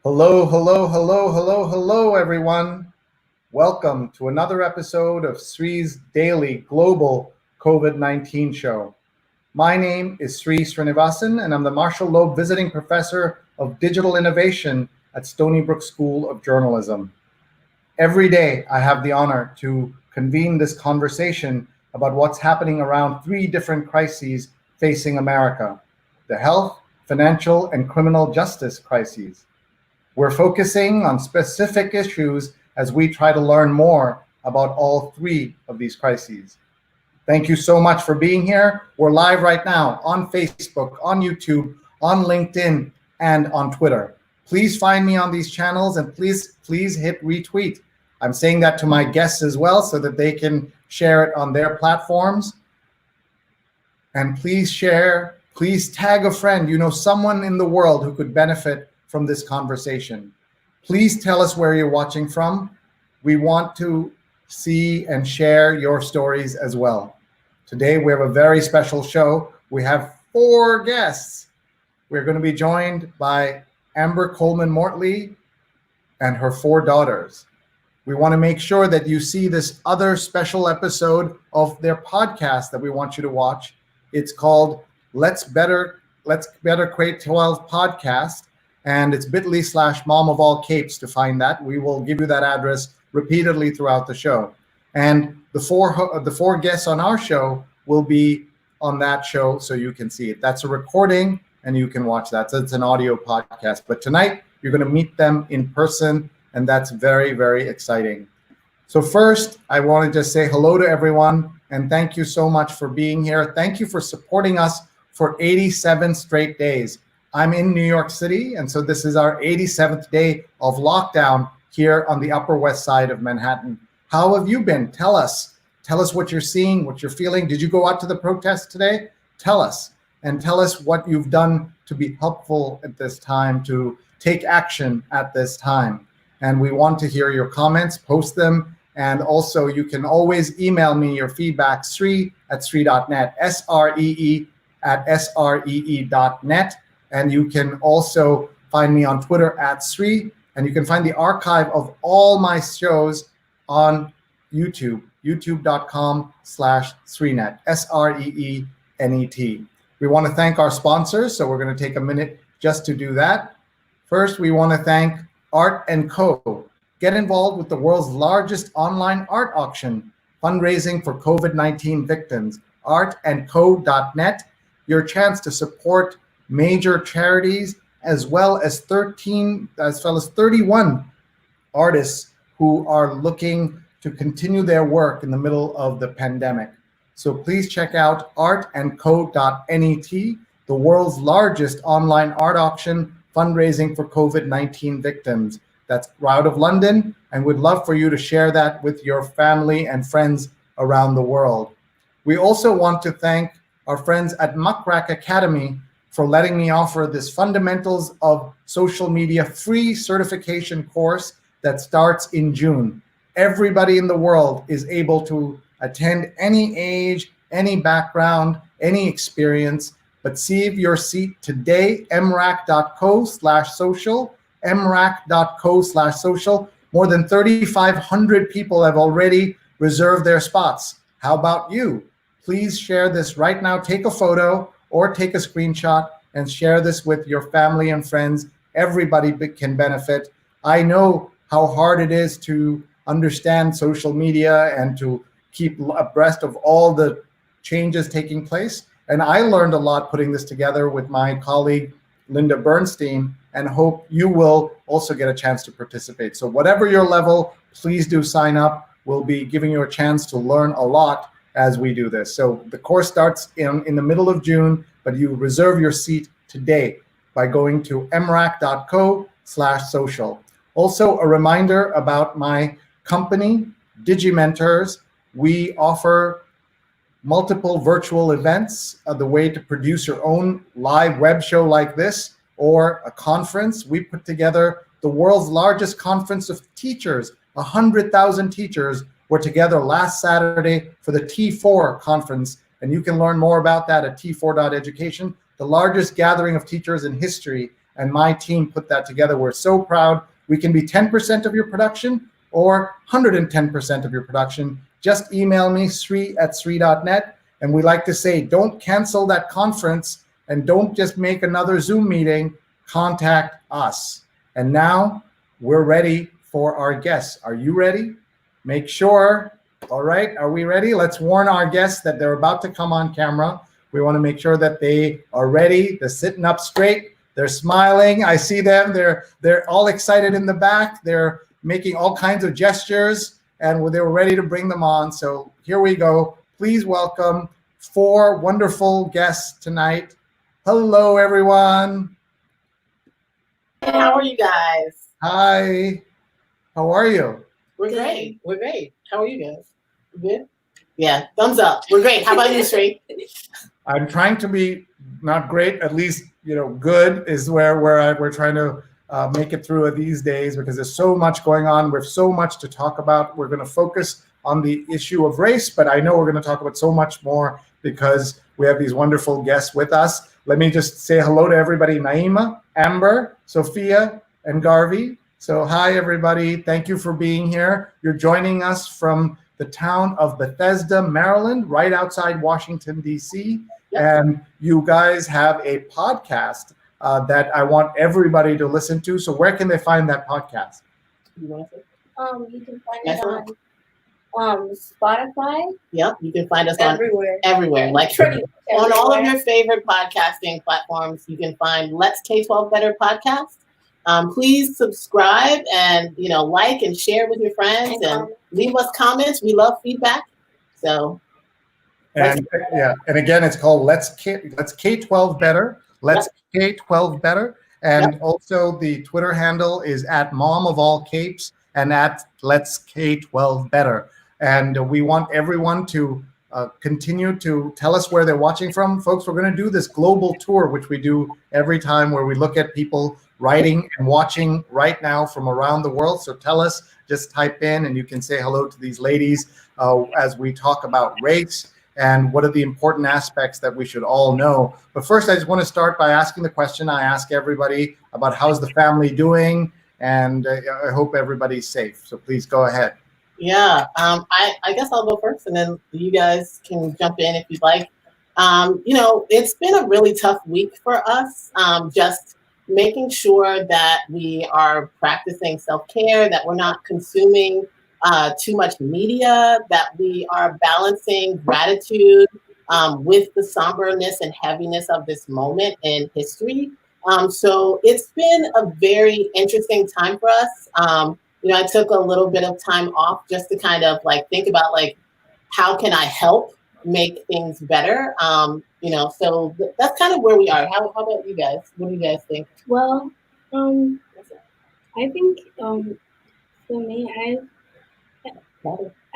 Hello, hello, hello, hello, hello, everyone. Welcome to another episode of Sree's daily global COVID-19 show. My name is Sree Sreenivasan, and I'm the Marshall Loeb Visiting Professor of Digital Innovation at Stony Brook School of Journalism. Every day, I have the honor to convene this conversation about what's happening around three different crises facing America: the health, financial, and criminal justice crises. We're focusing on specific issues as we try to learn more about all three of these crises. Thank you so much for being here. We're live right now on Facebook, on YouTube, on LinkedIn, and on Twitter. Please find me on these channels and please hit retweet. I'm saying that to my guests as well so that they can share it on their platforms. And please share, please tag a friend, someone in the world who could benefit from this conversation. Please tell us where you're watching from. We want to see and share your stories as well. Today we have a very special show. We have 4 guests. We're going to be joined by Amber Coleman-Mortley and her 4 daughters. We want to make sure that you see this other special episode of their podcast that we want you to watch. It's called Let's Better Create 12 Podcast. And it's bit.ly/mom of all capes to find that. We will give you that address repeatedly throughout the show. And the four guests on our show will be on that show so you can see it. That's a recording and you can watch that. So it's an audio podcast. But tonight you're going to meet them in person, and that's very, very exciting. So first, I want to just say hello to everyone and thank you so much for being here. Thank you for supporting us for 87 straight days. I'm in New York City, and so this is our 87th day of lockdown here on the Upper West Side of Manhattan. How have you been? Tell us what you're seeing, what you're feeling. Did you go out to the protest today? Tell us, and tell us what you've done to be helpful at this time, to take action at this time. And we want to hear your comments, post them, and also you can always email me your feedback, sree@sree.net, sree@sree.net. And you can also find me on Twitter @Sree, and you can find the archive of all my shows on YouTube, youtube.com/Sreenet, SREENET. We want to thank our sponsors, so we're going to take a minute just to do that. First, we want to thank Art & Co. Get involved with the world's largest online art auction, fundraising for COVID-19 victims, artandco.net, your chance to support major charities, as well as 31 artists who are looking to continue their work in the middle of the pandemic. So please check out artandco.net, the world's largest online art auction fundraising for COVID-19 victims. That's out of London, and we'd love for you to share that with your family and friends around the world. We also want to thank our friends at Muckrack Academy for letting me offer this Fundamentals of Social Media free certification course that starts in June. Everybody in the world is able to attend, any age, any background, any experience, but save your seat today, mrac.co/social, mrac.co/social. More than 3,500 people have already reserved their spots. How about you? Please share this right now. Take a photo or take a screenshot and share this with your family and friends. Everybody can benefit. I know how hard it is to understand social media and to keep abreast of all the changes taking place. And I learned a lot putting this together with my colleague, Linda Bernstein, and hope you will also get a chance to participate. So whatever your level, please do sign up. We'll be giving you a chance to learn a lot as we do this. So the course starts in the middle of June, but you reserve your seat today by going to mrac.co/social. Also, a reminder about my company, Digimentors. We offer multiple virtual events, the way to produce your own live web show like this or a conference. We put together the world's largest conference of teachers. 100,000 teachers were together last Saturday for the T4 conference, and you can learn more about that at t4.education, the largest gathering of teachers in history. and my team put that together. We're so proud. We can be 10% of your production or 110% of your production. Just email me, sree@sree.net. And we like to say, don't cancel that conference and don't just make another Zoom meeting. Contact us. And now we're ready for our guests. Are you ready? Make sure. All right, are we ready? Let's warn our guests that they're about to come on camera. We want to make sure that they are ready. They're sitting up straight. They're smiling. I see them. They're all excited in the back. They're making all kinds of gestures, and they were ready to bring them on. So here we go. Please welcome 4 wonderful guests tonight. Hello, everyone. How are you guys? Hi. How are you? We're great. We're great. How are you guys? Good? Yeah, thumbs up. We're great. How about you, Sree? I'm trying to be not great, at least, good is where we're trying to make it through these days, because there's so much going on. We have so much to talk about. We're going to focus on the issue of race, but I know we're going to talk about so much more because we have these wonderful guests with us. Let me just say hello to everybody. Naima, Amber, Sophia, and Garvey. So hi, everybody. Thank you for being here. You're joining us from the town of Bethesda, Maryland, right outside Washington, D.C. Yep. And you guys have a podcast that I want everybody to listen to. So where can they find that podcast? You can find it on Spotify. Yep, you can find us everywhere. Like on all of your favorite podcasting platforms, you can find Let's K-12 Better podcast. Please subscribe and like and share with your friends and leave us comments. We love feedback. So and again, it's called Let's K-12 Better. Let's K-12 Better. And also the Twitter handle is @MomOfAllCapes and @Let's K-12 Better. And we want everyone to continue to tell us where they're watching from. Folks, we're going to do this global tour, which we do every time, where we look at people writing and watching right now from around the world. So tell us, just type in and you can say hello to these ladies as we talk about race and what are the important aspects that we should all know. But first, I just want to start by asking the question I ask everybody about how's the family doing, and I hope everybody's safe. So please go ahead. Yeah, I guess I'll go first, and then you guys can jump in if you'd like. It's been a really tough week for us, just making sure that we are practicing self-care, that we're not consuming too much media, that we are balancing gratitude with the somberness and heaviness of this moment in history. So it's been a very interesting time for us. I took a little bit of time off just to kind of think about how can I help make things better? So that's kind of where we are. How about you guys? What do you guys think? Well, I think for me,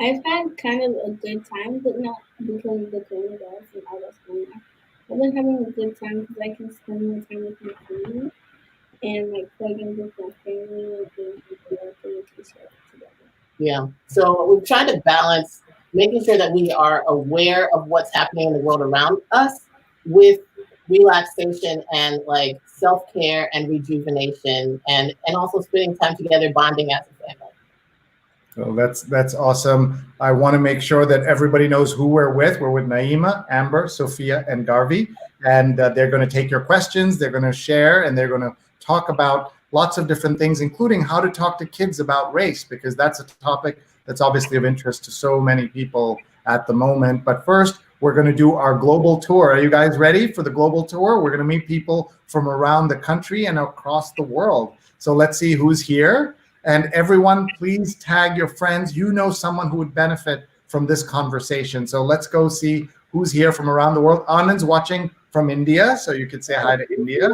I've had kind of a good time, but not because of the coronavirus and all that's going on. I've been having a good time because I can spend more time with my family and plug in with my family and things together. Yeah. So we've tried to balance making sure that we are aware of what's happening in the world around us with relaxation and self-care and rejuvenation and also spending time together, bonding as a family. So that's awesome. I want to make sure that everybody knows who we're with. We're with Naima, Amber, Sophia, and Garvey, and they're going to take your questions. They're going to share, and they're going to talk about lots of different things, including how to talk to kids about race, because that's a topic that's obviously of interest to so many people at the moment. But first, we're going to do our global tour. Are you guys ready for the global tour? We're going to meet people from around the country and across the world. So let's see who's here. And everyone, please tag your friends. You know someone who would benefit from this conversation. So let's go see who's here from around the world. Anand's watching from India, so you could say hi to India.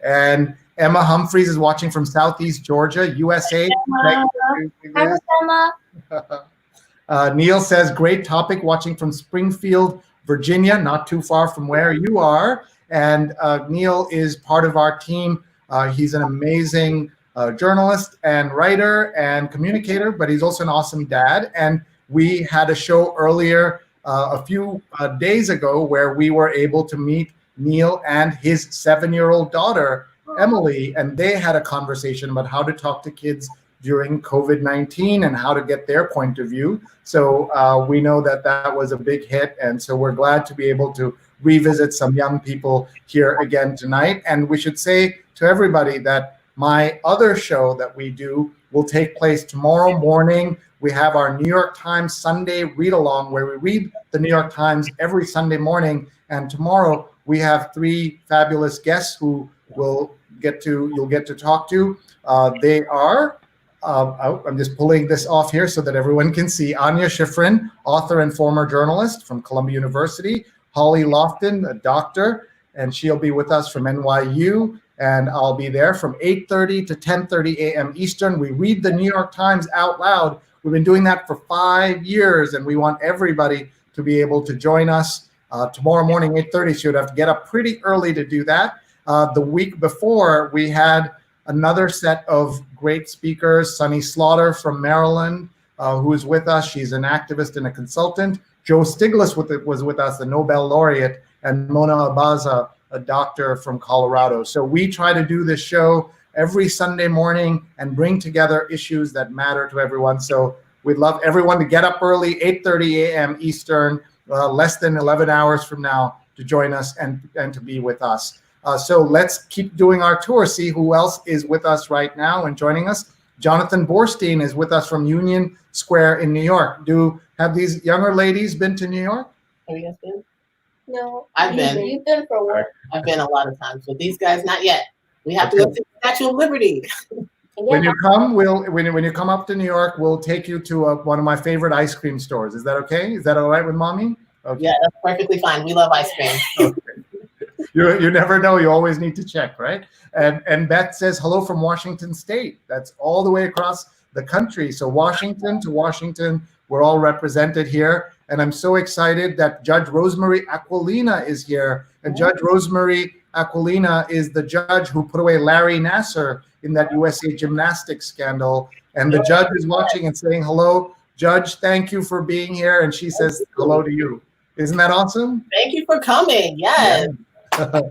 And Emma Humphreys is watching from Southeast Georgia, USA. Hi, Emma. Neil says, great topic, watching from Springfield, Virginia, not too far from where you are. And Neil is part of our team. He's an amazing journalist and writer and communicator, but he's also an awesome dad. And we had a show earlier a few days ago where we were able to meet Neil and his 7-year-old daughter Emily, and they had a conversation about how to talk to kids during COVID-19 and how to get their point of view. So we know that that was a big hit. And so we're glad to be able to revisit some young people here again tonight. And we should say to everybody that my other show that we do will take place tomorrow morning. We have our New York Times Sunday read along where we read the New York Times every Sunday morning. And tomorrow we have 3 fabulous guests who you'll get to talk to. They are, I'm just pulling this off here so that everyone can see, Anya Schifrin, author and former journalist from Columbia University, Holly Lofton, a doctor, and she'll be with us from NYU, and I'll be there from 8:30 to 10:30 a.m. Eastern. We read the New York Times out loud. We've been doing that for 5 years, and we want everybody to be able to join us tomorrow morning, 8:30, so you'd have to get up pretty early to do that. The week before, we had another set of great speakers, Sunny Slaughter from Maryland, who is with us. She's an activist and a consultant. Joe Stiglitz was with us, the Nobel laureate, and Mona Abaza, a doctor from Colorado. So we try to do this show every Sunday morning and bring together issues that matter to everyone. So we'd love everyone to get up early, 8:30 a.m. Eastern, less than 11 hours from now, to join us and to be with us. So let's keep doing our tour, see who else is with us right now and joining us. Jonathan Borstein is with us from Union Square in New York. Have these younger ladies been to New York? Have you guys been? No. I've been. You've been for work. I've been a lot of times, but these guys not yet. We have to go to the Statue of Liberty. When you come, when you come up to New York, we'll take you to one of my favorite ice cream stores. Is that okay? Is that all right with mommy? Okay. Yeah, that's perfectly fine. We love ice cream. Okay. You never know. You always need to check, right? And Beth says hello from Washington State. That's all the way across the country. So Washington to Washington, we're all represented here. And I'm so excited that Judge Rosemary Aquilina is here. And Judge Rosemary Aquilina is the judge who put away Larry Nassar in that USA gymnastics scandal. And the judge is watching and saying, hello, Judge, thank you for being here. And she says hello to you. Isn't that awesome? Thank you for coming. Yes. Yeah.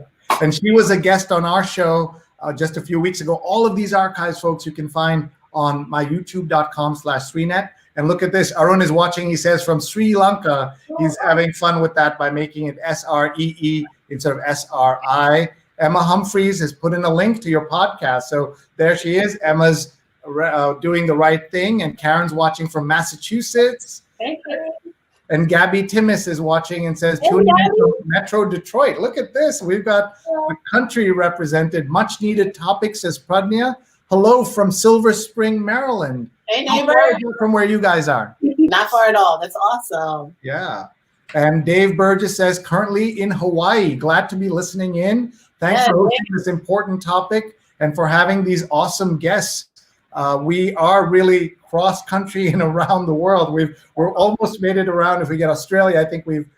And she was a guest on our show just a few weeks ago. All of these archives, folks, you can find on my youtube.com/SreeNet. And look at this. Arun is watching. He says from Sri Lanka. He's having fun with that by making it SREE instead of SRI. Emma Humphreys has put in a link to your podcast. So there she is. Emma's doing the right thing. And Karen's watching from Massachusetts. Thank you. And Gabby Timmis is watching and says, tuning in from Metro Detroit. Look at this. We've got the country represented. Much needed topic, says Pradnya. Hello from Silver Spring, Maryland. Hey, How neighbor. far are you from where you guys are? Not far at all. That's awesome. Yeah. And Dave Burgess says, currently in Hawaii. Glad to be listening in. Thanks for hosting this important topic and for having these awesome guests. We are really cross country and around the world. We're almost made it around. If we get Australia, I think we've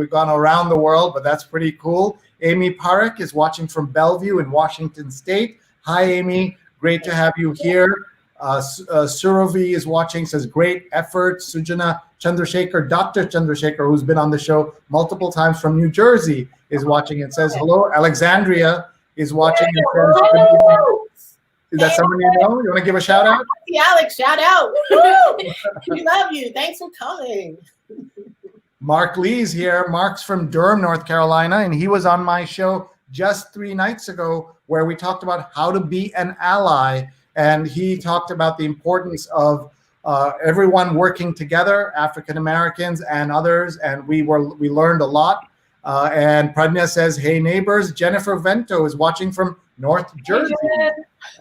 gone around the world, but that's pretty cool. Amy Parekh is watching from Bellevue in Washington State. Hi, Amy. Great to have you here. Suravi is watching, says great effort. Sujana Chandrasekhar, Dr. Chandrasekhar, who's been on the show multiple times from New Jersey, is watching and says hello. Alexandria is watching and says, is that someone you know? You want to give a shout out? Hey, Alex, shout out. We love you. Thanks for coming. Mark Lee's here. Mark's from Durham, North Carolina, and he was on my show just 3 nights ago where we talked about how to be an ally. And he talked about the importance of everyone working together, African Americans and others, and we learned a lot. And Pradnya says, hey, neighbors, Jennifer Vento is watching from North Jersey.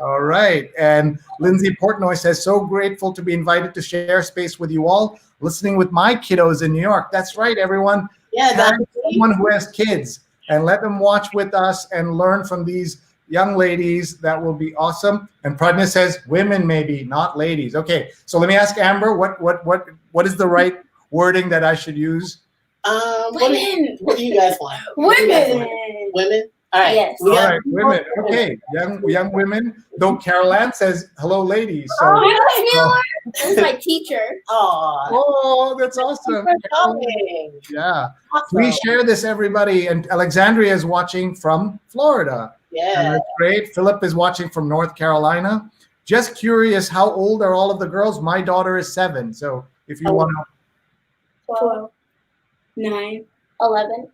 All right. And Lindsay Portnoy says, so grateful to be invited to share space with you all, listening with my kiddos in New York. That's right, everyone. Yeah, that's someone who has kids and let them watch with us and learn from these young ladies. That will be awesome. And Pradnya says, women maybe, not ladies. Okay. So let me ask Amber, what is the right wording that I should use? Women. What do you guys want? Women. Women? All right. Yes. All right, women. Okay, young women. Though Carol Ann says hello, ladies. So, That's my teacher. oh, that's awesome. Yeah. Awesome. We share this, everybody. And Alexandria is watching from Florida. Yeah. That's great. Philip is watching from North Carolina. Just curious, how old are all of the girls? My daughter is 7. So if you want to. 12, 9, 11.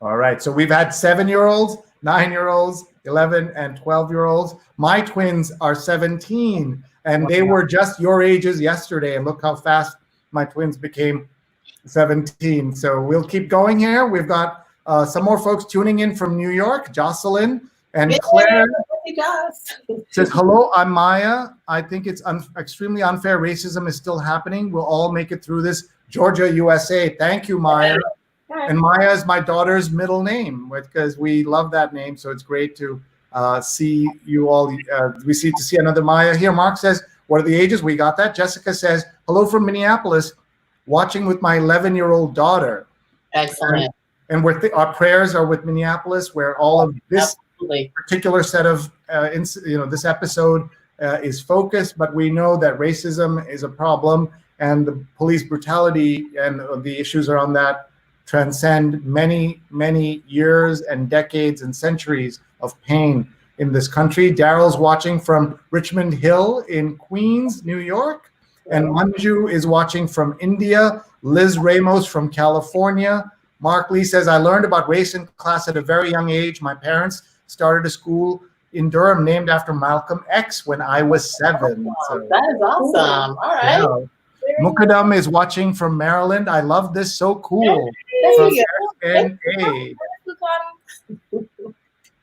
All right. So we've had 7-year-olds, 9-year-olds, 11 and 12-year-olds. My twins are 17, and they were just your ages yesterday. And look how fast my twins became 17. So we'll keep going here. We've got some more folks tuning in from New York. Jocelyn and Claire says, hello, I'm Maya. I think it's extremely unfair. Racism is still happening. We'll all make it through this. Georgia, USA. Thank you, Maya. And Maya is my daughter's middle name because we love that name. So it's great to see you all. We see to see another Maya here. Mark says, what are the ages? We got that. Jessica says, hello from Minneapolis, watching with my 11-year-old daughter. Excellent. And our prayers are with Minneapolis, where all of this particular set of, this episode is focused. But we know that racism is a problem, and the police brutality and the issues around that transcend many, many years and decades and centuries of pain in this country. Daryl's watching from Richmond Hill in Queens, New York. And Manju is watching from India. Liz Ramos from California. Mark Lee says, I learned about race and class at a very young age. My parents started a school in Durham named after Malcolm X when I was 7. So, that is awesome. All right. Yeah. Mukadam is watching from Maryland. I love this. So cool. From SNA.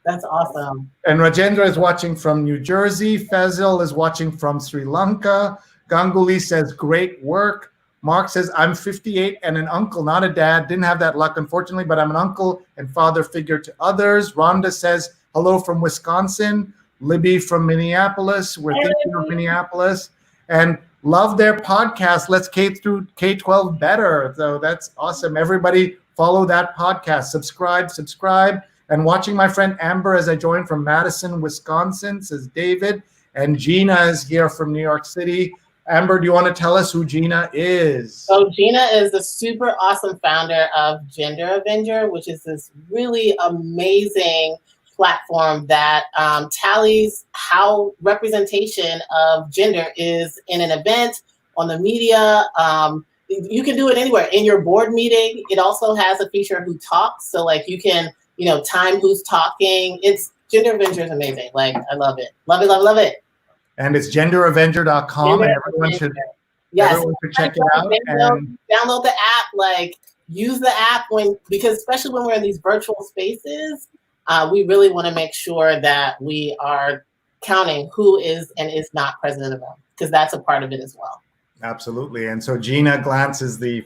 That's awesome. And Rajendra is watching from New Jersey. Fazil is watching from Sri Lanka. Ganguly says, great work. Mark says, I'm 58 and an uncle, not a dad. Didn't have that luck, unfortunately, but I'm an uncle and father figure to others. Rhonda says, hello from Wisconsin. Libby from Minneapolis. We're thinking of Minneapolis. And love their podcast. Let's K through K-12 better. So that's awesome. Everybody follow that podcast. Subscribe. And watching my friend Amber as I join from Madison, Wisconsin, says David. And Gina is here from New York City. Amber, do you want to tell us who Gina is? So Gina is the super awesome founder of Gender Avenger, which is this really amazing platform that tallies how representation of gender is in an event, on the media. You can do it anywhere. In your board meeting, it also has a feature who talks. So like you can, time who's talking. Gender Avenger is amazing. Like, I love it. Love it, love it, love it. And it's genderavenger.com, and everyone should check it out. And download the app, like use the app because especially when we're in these virtual spaces, we really want to make sure that we are counting who is and is not president of them, because that's a part of it as well. Absolutely. And so Gina Glantz is the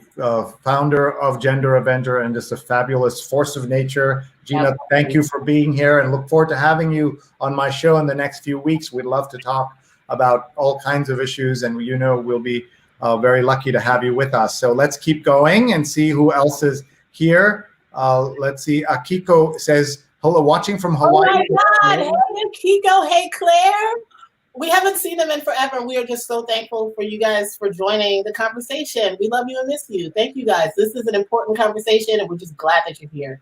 founder of Gender Avenger and just a fabulous force of nature. Gina, thank you for being here, and look forward to having you on my show in the next few weeks. We'd love to talk about all kinds of issues, and we'll be very lucky to have you with us. So let's keep going and see who else is here. Let's see. Akiko says, hello, watching from Hawaii. Oh my God. Hey, Akiko. Hey, Claire. We haven't seen them in forever, and we are just so thankful for you guys for joining the conversation. We love you and miss you. Thank you, guys. This is an important conversation, and we're just glad that you're here.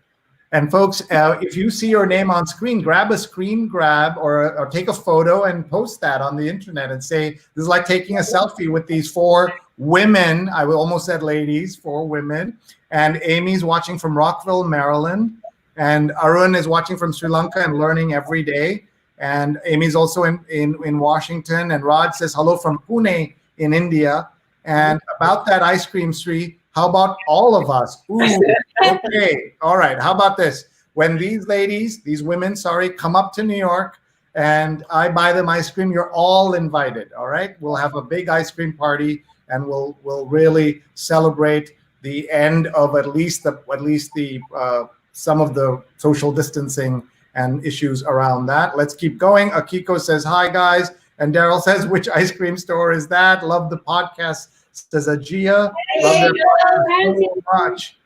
And folks, if you see your name on screen, grab a screen grab or take a photo and post that on the internet and say, this is like taking a selfie with these 4 women. I almost said ladies, 4 women. And Amy's watching from Rockville, Maryland. And Arun is watching from Sri Lanka and learning every day. And Amy's also in Washington. And Raj says, hello from Pune in India. And about that ice cream, Sree, how about all of us? Ooh, okay. All right. How about this? When these women, come up to New York and I buy them ice cream, you're all invited. All right. We'll have a big ice cream party, and we'll really celebrate the end of at least some of the social distancing and issues around that. Let's keep going. Akiko says, hi, guys. And Daryl says, which ice cream store is that? Love the podcast, says Ajia. Love their podcast so much.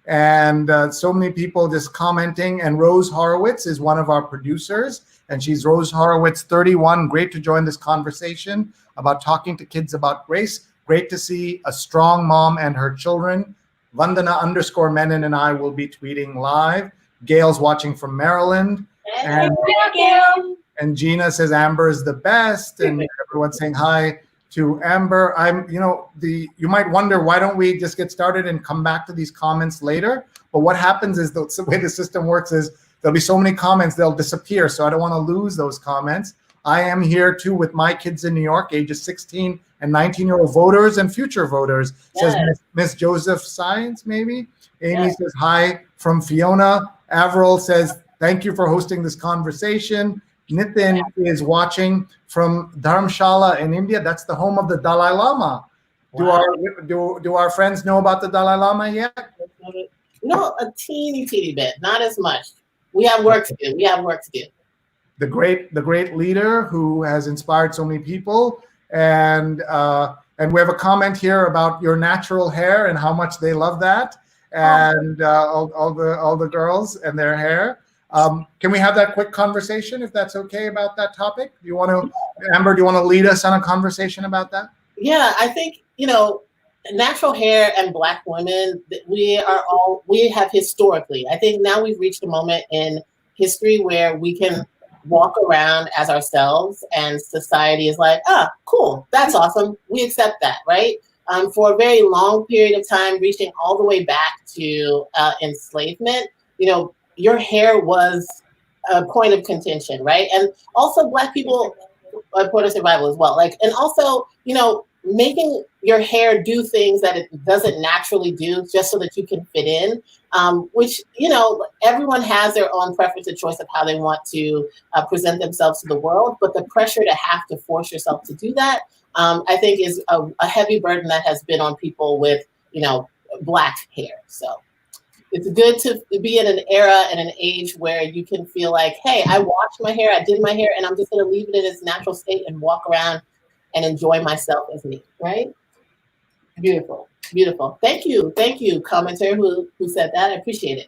And so many people just commenting. And Rose Horowitz is one of our producers. And she's Rose Horowitz 31. Great to join this conversation about talking to kids about race. Great to see a strong mom and her children. Vandana _ Menon and I will be tweeting live. Gail's watching from Maryland. And, Thank you. and Gina says Amber is the best, and everyone's saying hi to Amber. You might wonder, why don't we just get started and come back to these comments later? But what happens is, the way the system works is there'll be so many comments, they'll disappear. So I don't want to lose those comments. I am here too with my kids in New York, ages 16 and 19-year-old voters and future voters, says Miss Joseph Science, maybe. Amy says hi from Fiona. Avril says, thank you for hosting this conversation. Nitin is watching from Dharamshala in India. That's the home of the Dalai Lama. Wow. Do our friends know about the Dalai Lama yet? No, a teeny bit, not as much. We have work to do. The great leader who has inspired so many people, and we have a comment here about your natural hair and how much they love that, and all the girls and their hair. Can we have that quick conversation, if that's okay, about that topic? Amber, do you want to lead us on a conversation about that? Yeah, I think, natural hair and Black women, we have historically, I think now we've reached a moment in history where we can walk around as ourselves, and society is like, cool, that's awesome, we accept that, right? For a very long period of time, reaching all the way back to enslavement, your hair was a point of contention, right? And also Black people are point of survival as well. And also, making your hair do things that it doesn't naturally do just so that you can fit in, which, everyone has their own preference and choice of how they want to present themselves to the world. But the pressure to have to force yourself to do that, I think, is a heavy burden that has been on people with, Black hair. So it's good to be in an era and an age where you can feel like, hey, I washed my hair, I did my hair, and I'm just going to leave it in its natural state and walk around and enjoy myself as me, right? Beautiful. Thank you, commenter who said that. I appreciate it.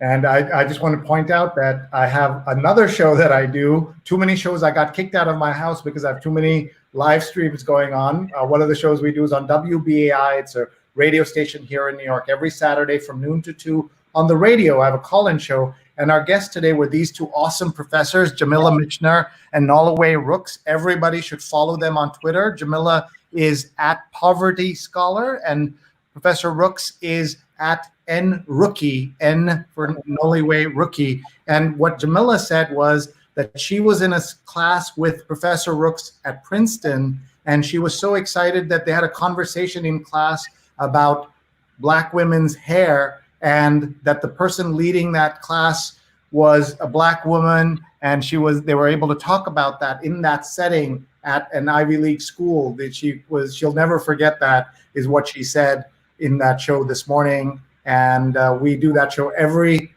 And I just want to point out that I have another show that I do. Too many shows. I got kicked out of my house because I have too many live streams going on. One of the shows we do is on WBAI. It's a radio station here in New York, every Saturday from noon to 2 on the radio. I have a call-in show, and our guests today were these two awesome professors, Jamila Michener and Nolaway Rooks. Everybody should follow them on Twitter. Jamila is at Poverty Scholar, and Professor Rooks is at NRookie, N for Nolaway Rookie. And what Jamila said was that she was in a class with Professor Rooks at Princeton, and she was so excited that they had a conversation in class about Black women's hair, and that the person leading that class was a Black woman, and they were able to talk about that in that setting at an Ivy League school. That she'll never forget that, is what she said in that show this morning. And we do that show every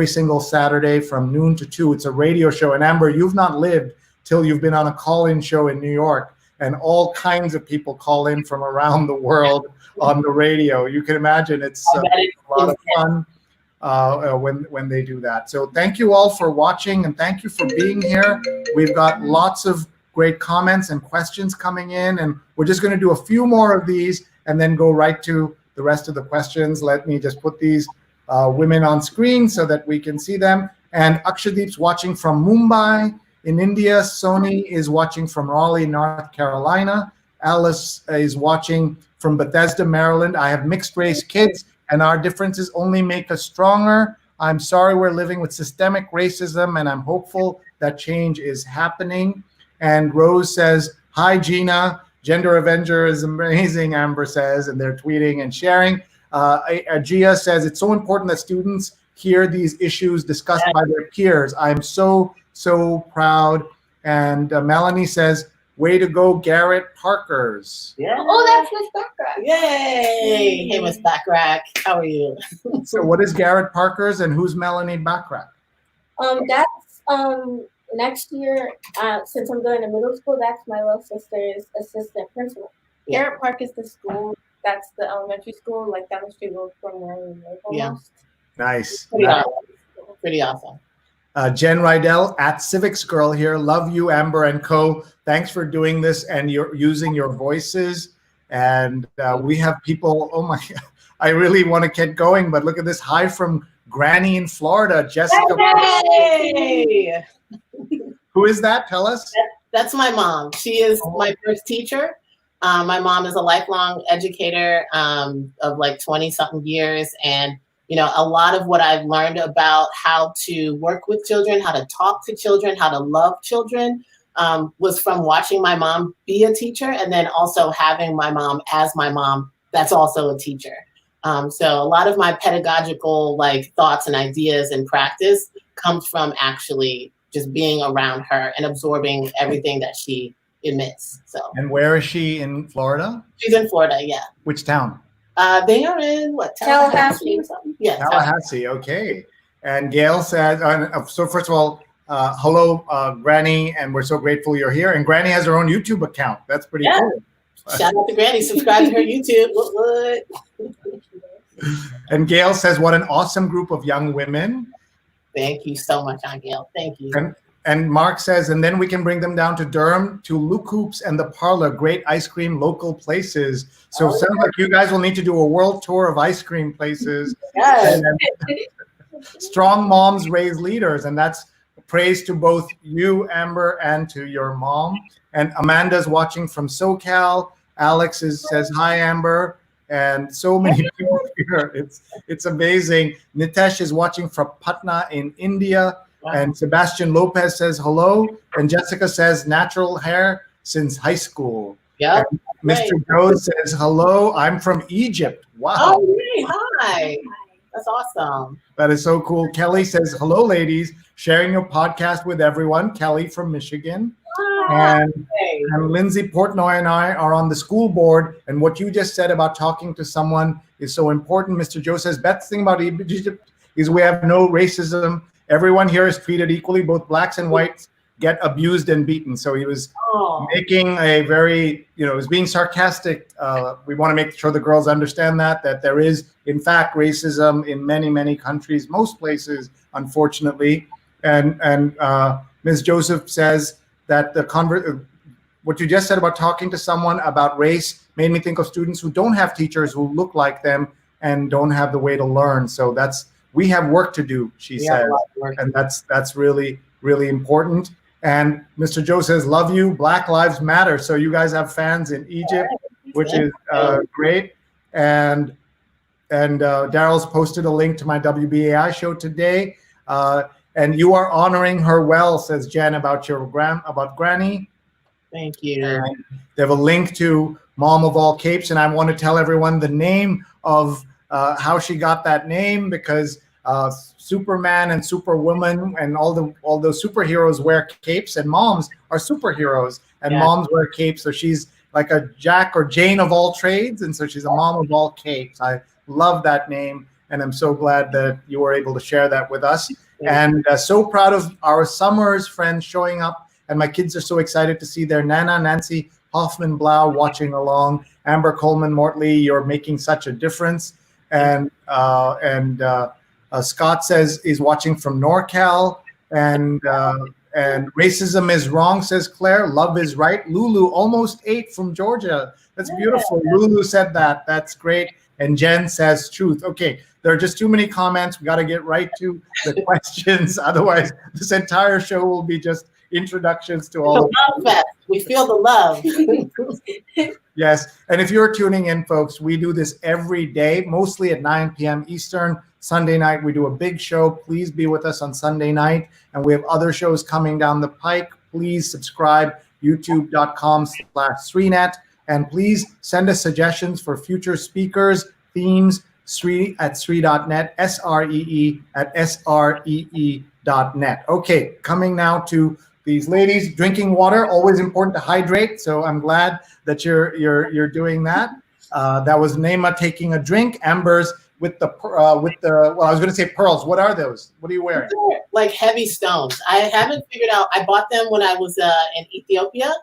single Saturday from noon to 2. It's a radio show. And Amber, you've not lived till you've been on a call-in show in New York, and all kinds of people call in from around the world on the radio. You can imagine it's a lot of fun when they do that. So thank you all for watching, and thank you for being here. We've got lots of great comments and questions coming in, and we're just going to do a few more of these and then go right to the rest of the questions. Let me just put these women on screen so that we can see them. And Akshadeep's watching from Mumbai in India. Sony is watching from Raleigh, North Carolina. Alice is watching from Bethesda, Maryland. I have mixed race kids, and our differences only make us stronger. I'm sorry we're living with systemic racism, and I'm hopeful that change is happening. And Rose says, hi, Gina. Gender Avenger is amazing, Amber says, and they're tweeting and sharing. Gia says, it's so important that students hear these issues discussed by their peers. I'm so proud. And Melanie says, way to go, Garrett Parkers. Yeah. Oh, that's Miss Backrack. Yay. Hey, Miss Backrack. How are you? So what is Garrett Parkers, and who's Melanie Backrack? That's next year, since I'm going to middle school, that's my little sister's assistant principal. Garrett Park is the school. That's the elementary school, like down the street from where we live almost. Nice. Pretty awesome. Jen Rydell at Civics Girl here. Love you, Amber and Co. Thanks for doing this, and you're using your voices. And we have people, oh my, I really want to get going, but look at this. Hi from granny in Florida, Jessica. Hey! Who is that? Tell us. That's my mom. She is my first teacher. My mom is a lifelong educator of like 20-something years. And, you know, a lot of what I've learned about how to work with children, how to talk to children, how to love children, was from watching my mom be a teacher, and then also having my mom as my mom that's also a teacher. So a lot of my pedagogical like thoughts and ideas and practice comes from actually just being around her and absorbing everything that she emits. So. And where is she in Florida? She's in Florida, yeah. Which town? They are in what? Tallahassee or something? Yeah. Tallahassee. Okay. And Gail says, so first of all, hello, Granny, and we're so grateful you're here. And Granny has her own YouTube account. That's pretty cool. Shout out to Granny. Subscribe to her YouTube. What? And Gail says, what an awesome group of young women. Thank you so much, Aunt Gail. Thank you. And Mark says, and then we can bring them down to Durham, to Luke Hoops and the Parlor, great ice cream local places. So it sounds like you guys will need to do a world tour of ice cream places. Yes. Strong moms raise leaders, and that's praise to both you, Amber, and to your mom. And Amanda's watching from SoCal. Alex says, hi, Amber. And so many people here. It's amazing. Nitesh is watching from Patna in India. Wow. And Sebastian Lopez says hello. And Jessica says natural hair since high school. Yeah. Mr. Joe says hello. I'm from Egypt. Wow. Oh, really? Hi. That's awesome. That is so cool. Kelly says hello, ladies. Sharing your podcast with everyone. Kelly from Michigan. And Lindsay Portnoy and I are on the school board. And what you just said about talking to someone is so important. Mr. Joe says, best thing about Egypt is we have no racism. Everyone here is treated equally. Both blacks and whites get abused and beaten. So he was making a very, he was being sarcastic. We want to make sure the girls understand that there is, in fact, racism in many, many countries, most places, unfortunately. And Ms. Joseph says that what you just said about talking to someone about race made me think of students who don't have teachers who look like them and don't have the way to learn. So we have work to do, she says. And that's really, really important. And Mr. Joe says, love you, Black Lives Matter. So you guys have fans in Egypt, which is great. And Daryl's posted a link to my WBAI show today. And you are honoring her well, says Jen, about Granny. Thank you. And they have a link to Mom of All Capes, and I want to tell everyone the name of how she got that name, because Superman and Superwoman and all those superheroes wear capes, and moms are superheroes, and moms wear capes. So she's like a Jack or Jane of all trades, and so she's a mom of all capes. I love that name, and I'm so glad that you were able to share that with us. And so proud of our Summers friends showing up, and my kids are so excited to see their Nana, Nancy Hoffman-Blau, watching along. Amber Coleman-Mortley, you're making such a difference. And Scott says is watching from NorCal, and racism is wrong, says Claire. Love is right. Lulu, almost 8 from Georgia. That's beautiful. Lulu said that. That's great. And Jen says truth. Okay, there are just too many comments. We got to get right to the questions. Otherwise, this entire show will be just introductions to all of you. We feel the love. Yes, and if you're tuning in, folks, we do this every day, mostly at 9 p.m. Eastern. Sunday night, we do a big show. Please be with us on Sunday night. And we have other shows coming down the pike. Please subscribe, youtube.com/SreeNet. And please send us suggestions for future speakers, themes, Sree@Sree.net, SREE@SREE.net. Okay, coming now to these ladies drinking water. Always important to hydrate. So I'm glad that you're doing that. That was Neema taking a drink. Amber's with the well, I was going to say pearls. What are those? What are you wearing? Like heavy stones. I haven't figured out. I bought them when I was in Ethiopia.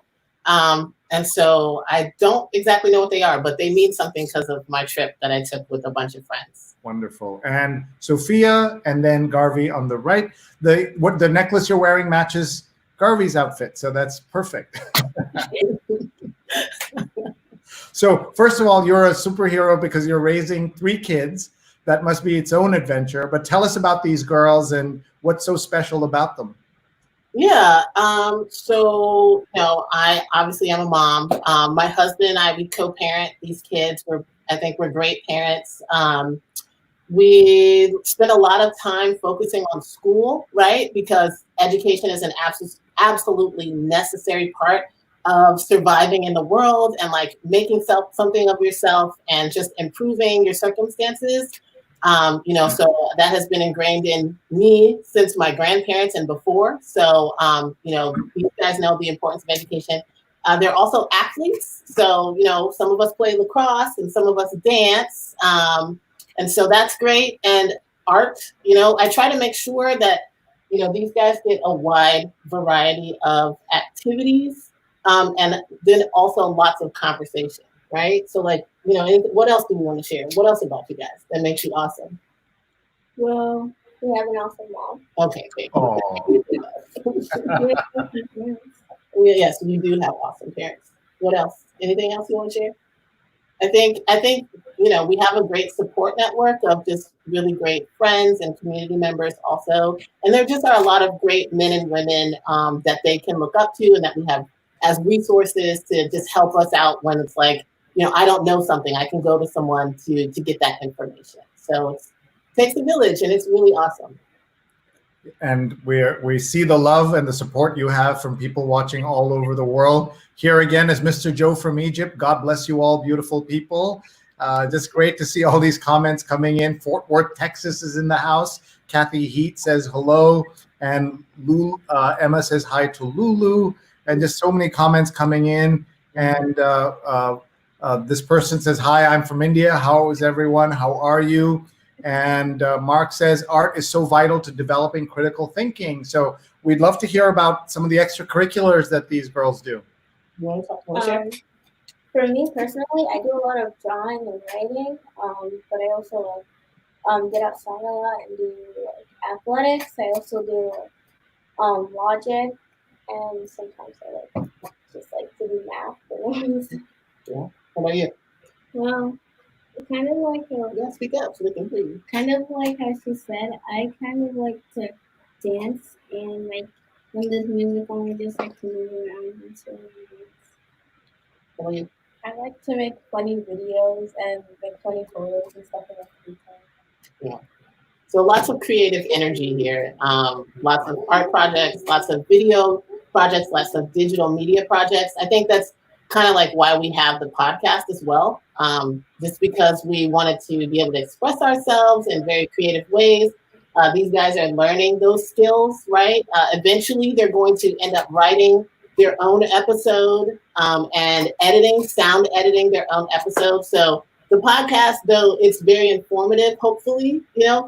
And so I don't exactly know what they are, but they mean something because of my trip that I took with a bunch of friends. Wonderful. And Sophia, and then Garvey on the right. The necklace you're wearing matches Garvey's outfit, so that's perfect. So first of all, you're a superhero because you're raising 3 kids. that must be its own adventure. But tell us about these girls and what's so special about them. Yeah. So, I obviously am a mom. My husband and I, we co-parent these kids. I think we're great parents. We spend a lot of time focusing on school, right? Because education is an absolutely necessary part of surviving in the world and like making something of yourself and just improving your circumstances. So that has been ingrained in me since my grandparents and before. So, you guys know the importance of education. They're also athletes. So, some of us play lacrosse and some of us dance. And so that's great. And art, I try to make sure that, these guys get a wide variety of activities, and then also lots of conversation, right? So like, what else do we want to share? What else about you guys that makes you awesome? Well, we have an awesome mom. Okay, great. Oh. Yes, we do have awesome parents. What else? Anything else you want to share? I think we have a great support network of just really great friends and community members also. And there just are a lot of great men and women that they can look up to and that we have as resources to just help us out when it's like, I don't know something. I can go to someone to get that information. So it takes a village and it's really awesome. And we see the love and the support you have from people watching all over the world. Here again is Mr. Joe from Egypt. God bless you all, beautiful people. Just great to see all these comments coming in. Fort Worth, Texas is in the house. Kathy Heat says hello. And Emma says hi to Lulu. And just so many comments coming in. And this person says, hi, I'm from India. How is everyone? How are you? And Mark says, art is so vital to developing critical thinking. So we'd love to hear about some of the extracurriculars that these girls do. For me personally, I do a lot of drawing and writing, but I also get outside a lot and do like athletics. I also do logic, and sometimes I just like to do math. Yeah. How about you? Well, kind of like speak up so they can hear you. Kind of like how she said, I kind of like to dance, and like when there's music on, I just like to move around and so How about you? I like to make funny videos and make funny photos and stuff in the free time. Yeah. So lots of creative energy here. Lots of art projects, lots of video projects, lots of digital media projects. I think that's kind of like why we have the podcast as well. Just because we wanted to be able to express ourselves in very creative ways. These guys are learning those skills, right? Eventually, they're going to end up writing their own episode and sound editing their own episode. So the podcast, though it's very informative, hopefully,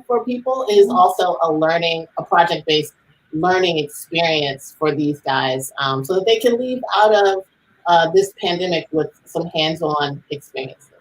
for people, is also a project-based learning experience for these guys, so that they can leave out of this pandemic with some hands-on experiences.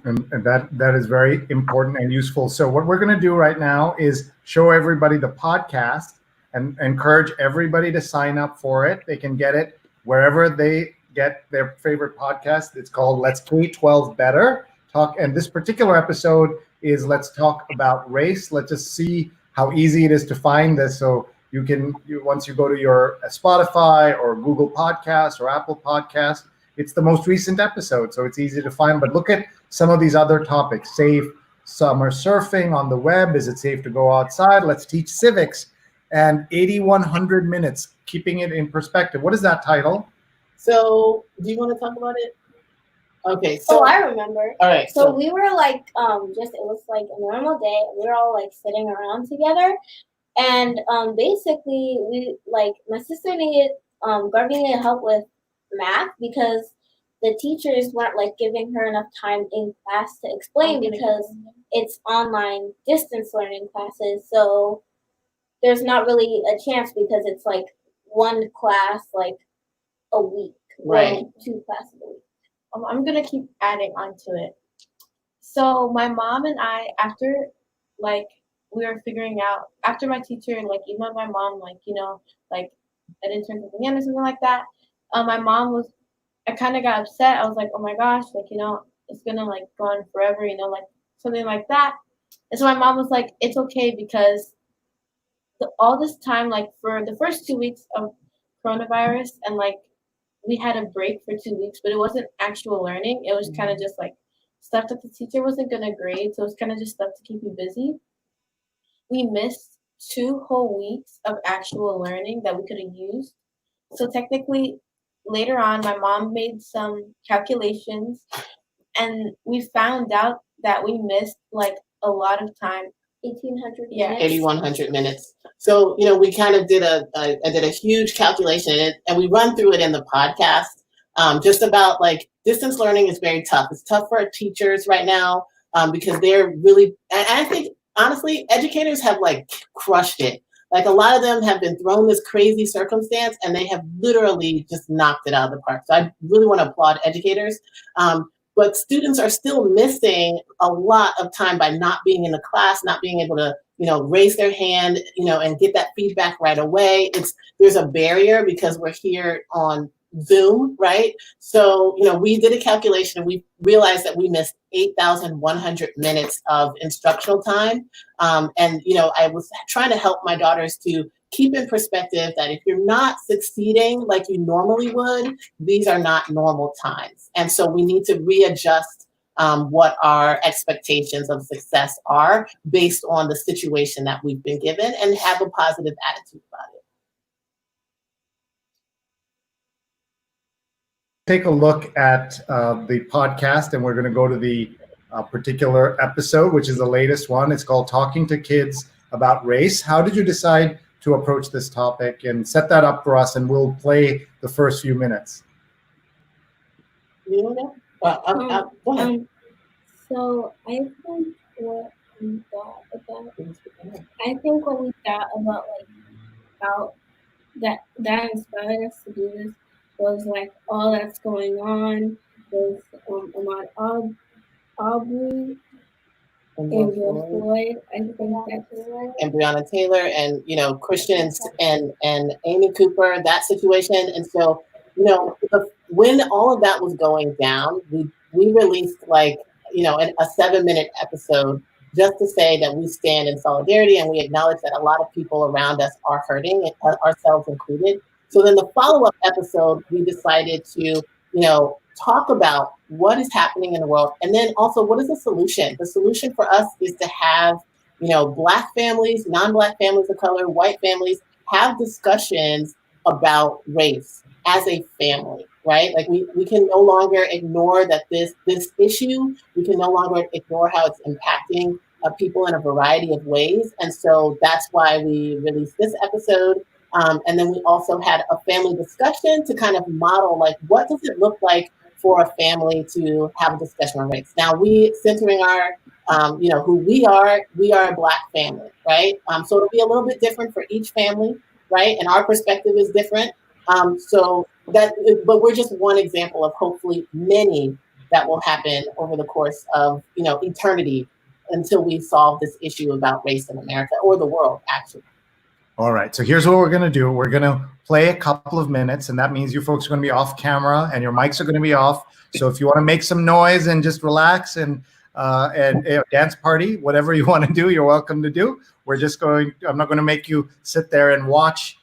And that is very important and useful. So what we're going to do right now is show everybody the podcast and encourage everybody to sign up for it. They can get it wherever they get their favorite podcast. It's called Let's K-12 Better. And this particular episode is Let's Talk About Race. Let's just see how easy it is to find this. So once you go to your Spotify or Google Podcasts or Apple Podcasts, it's the most recent episode, so it's easy to find. But look at some of these other topics. Safe summer surfing on the web. Is it safe to go outside? Let's teach civics. And 8,100 minutes, keeping it in perspective. What is that title? So do you want to talk about it? Okay. So I remember. All right. So we were like, it was like a normal day. We were all like sitting around together. And basically, my sister needed, Garvey needed help with math because the teachers weren't like giving her enough time in class to explain because it's online distance learning classes. So there's not really a chance because it's like one class like a week, right? 2 classes a week. I'm gonna keep adding on to it. So my mom and I, after we were figuring out, after my teacher emailed my mom I didn't turn something in or something like that. My mom I kind of got upset. I was like, oh my gosh, it's gonna go on forever, something like that. And so my mom was like, it's okay because all this time, like for the first 2 weeks of coronavirus, and like we had a break for 2 weeks, but it wasn't actual learning. It was kind of just like stuff that the teacher wasn't going to grade. So it was kind of just stuff to keep you busy. We missed 2 whole weeks of actual learning that we could have used. So technically, later on, my mom made some calculations, and we found out that we missed like a lot of time. 1,800 minutes. 8,100 minutes. So, we kind of did a huge calculation, and we run through it in the podcast. Just about like distance learning is very tough. It's tough for teachers right now because they're really, and I think honestly, educators have like crushed it. Like a lot of them have been thrown this crazy circumstance, and they have literally just knocked it out of the park. So I really want to applaud educators. But students are still missing a lot of time by not being in the class, not being able to, raise their hand, and get that feedback right away. There's a barrier because we're here on Zoom, right? So, we did a calculation and we realized that we missed 8,100 minutes of instructional time. And, I was trying to help my daughters to keep in perspective that if you're not succeeding like you normally would, these are not normal times. And so we need to readjust what our expectations of success are based on the situation that we've been given and have a positive attitude about it. Take a look at the podcast, and we're going to go to the particular episode, which is the latest one. It's called Talking to Kids About Race. How did you decide to approach this topic? And set that up for us, and we'll play the first few minutes. So I think what we thought about like how that inspired us to do this was like all that's going on with Ahmaud Arbery and Floyd. I think that's right. And Breonna Taylor, and Christians and Amy Cooper, that situation. And so, when all of that was going down, we released like a 7-minute episode just to say that we stand in solidarity and we acknowledge that a lot of people around us are hurting, ourselves included. So then the follow-up episode, we decided to, talk about what is happening in the world, and then also what is the solution? The solution for us is to have, Black families, non-Black families of color, white families have discussions about race as a family, right? Like we can no longer ignore that this issue, we can no longer ignore how it's impacting people in a variety of ways. And so that's why we released this episode. And then we also had a family discussion to kind of model, like, what does it look like for a family to have a discussion on race? Now, centering our, who we are a Black family, right? So it'll be a little bit different for each family, right? And our perspective is different. But we're just one example of hopefully many that will happen over the course of, eternity until we solve this issue about race in America or the world, actually. All right, so here's what we're going to do. We're going to play a couple of minutes, and that means you folks are going to be off camera and your mics are going to be off. So if you want to make some noise and just relax and dance party, whatever you want to do, you're welcome to do. I'm not going to make you sit there and watch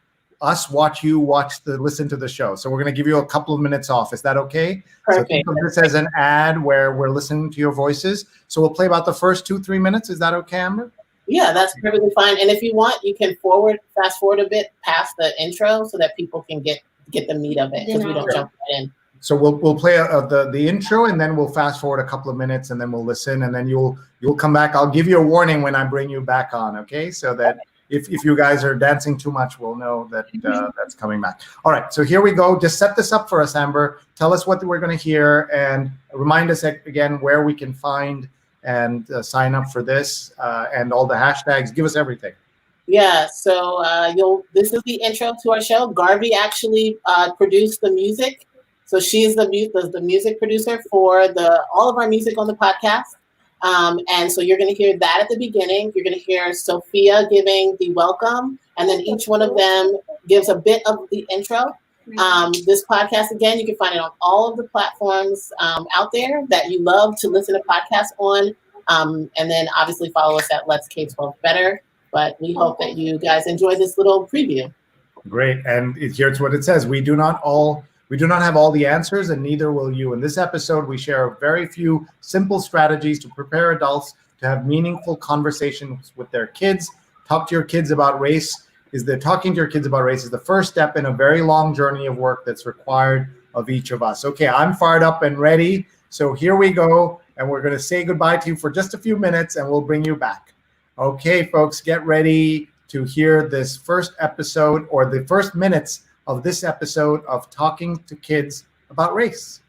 you listen to the show. So we're going to give you a couple of minutes off. Is that okay? Perfect. So think of this as an ad where we're listening to your voices. So we'll play about the first 2-3 minutes. Is that okay, Amber? Yeah, that's perfectly fine. And if you want, you can fast forward a bit past the intro so that people can get the meat of it, because we don't jump right in. So we'll play the intro, and then we'll fast forward a couple of minutes, and then we'll listen, and then you'll come back. I'll give you a warning when I bring you back on, okay? So that if you guys are dancing too much, we'll know that that's coming back. All right, so here we go. Just set this up for us, Amber. Tell us what we're going to hear, and remind us again where we can find and sign up for this, and all the hashtags. Give us everything. Yeah, so this is the intro to our show. Garvey actually produced the music. So she is the music producer for all of our music on the podcast. And so you're going to hear that at the beginning. You're going to hear Sophia giving the welcome, and then each one of them gives a bit of the intro. This podcast, again, you can find it on all of the platforms out there that you love to listen to podcasts on. And then obviously follow us at Let's K-12 Better. But we hope that you guys enjoy this little preview. Great. And here's what it says. We do not have all the answers, and neither will you. In this episode, we share very few simple strategies to prepare adults to have meaningful conversations with their kids. Talking to your kids about race is the first step in a very long journey of work that's required of each of us. Okay, I'm fired up and ready. So here we go. And we're going to say goodbye to you for just a few minutes, and we'll bring you back. Okay, folks, get ready to hear this first episode, or the first minutes of this episode of Talking to Kids About Race.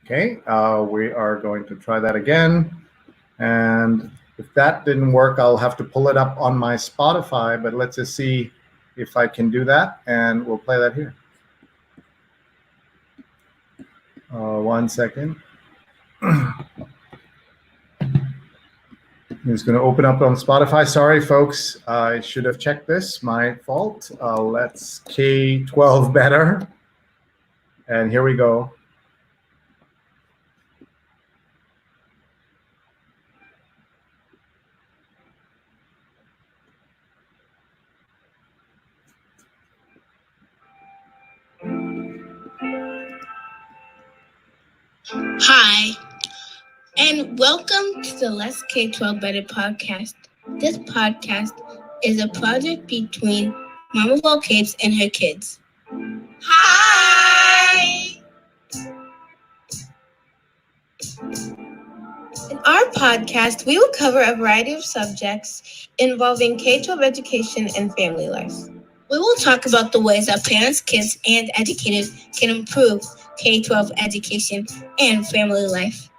Okay, we are going to try that again. And if that didn't work, I'll have to pull it up on my Spotify, but let's just see if I can do that, and we'll play that here. 1 second. I'm just going to open up on Spotify. Sorry, folks. I should have checked this. My fault. Let's K-12 Better. And here we go. Hi, and welcome to the Let's K-12 Better podcast. This podcast is a project between Mom of All Capes and her kids. Hi! In our podcast, we will cover a variety of subjects involving K-12 education and family life. We will talk about the ways that parents, kids, and educators can improve K-12 education and family life.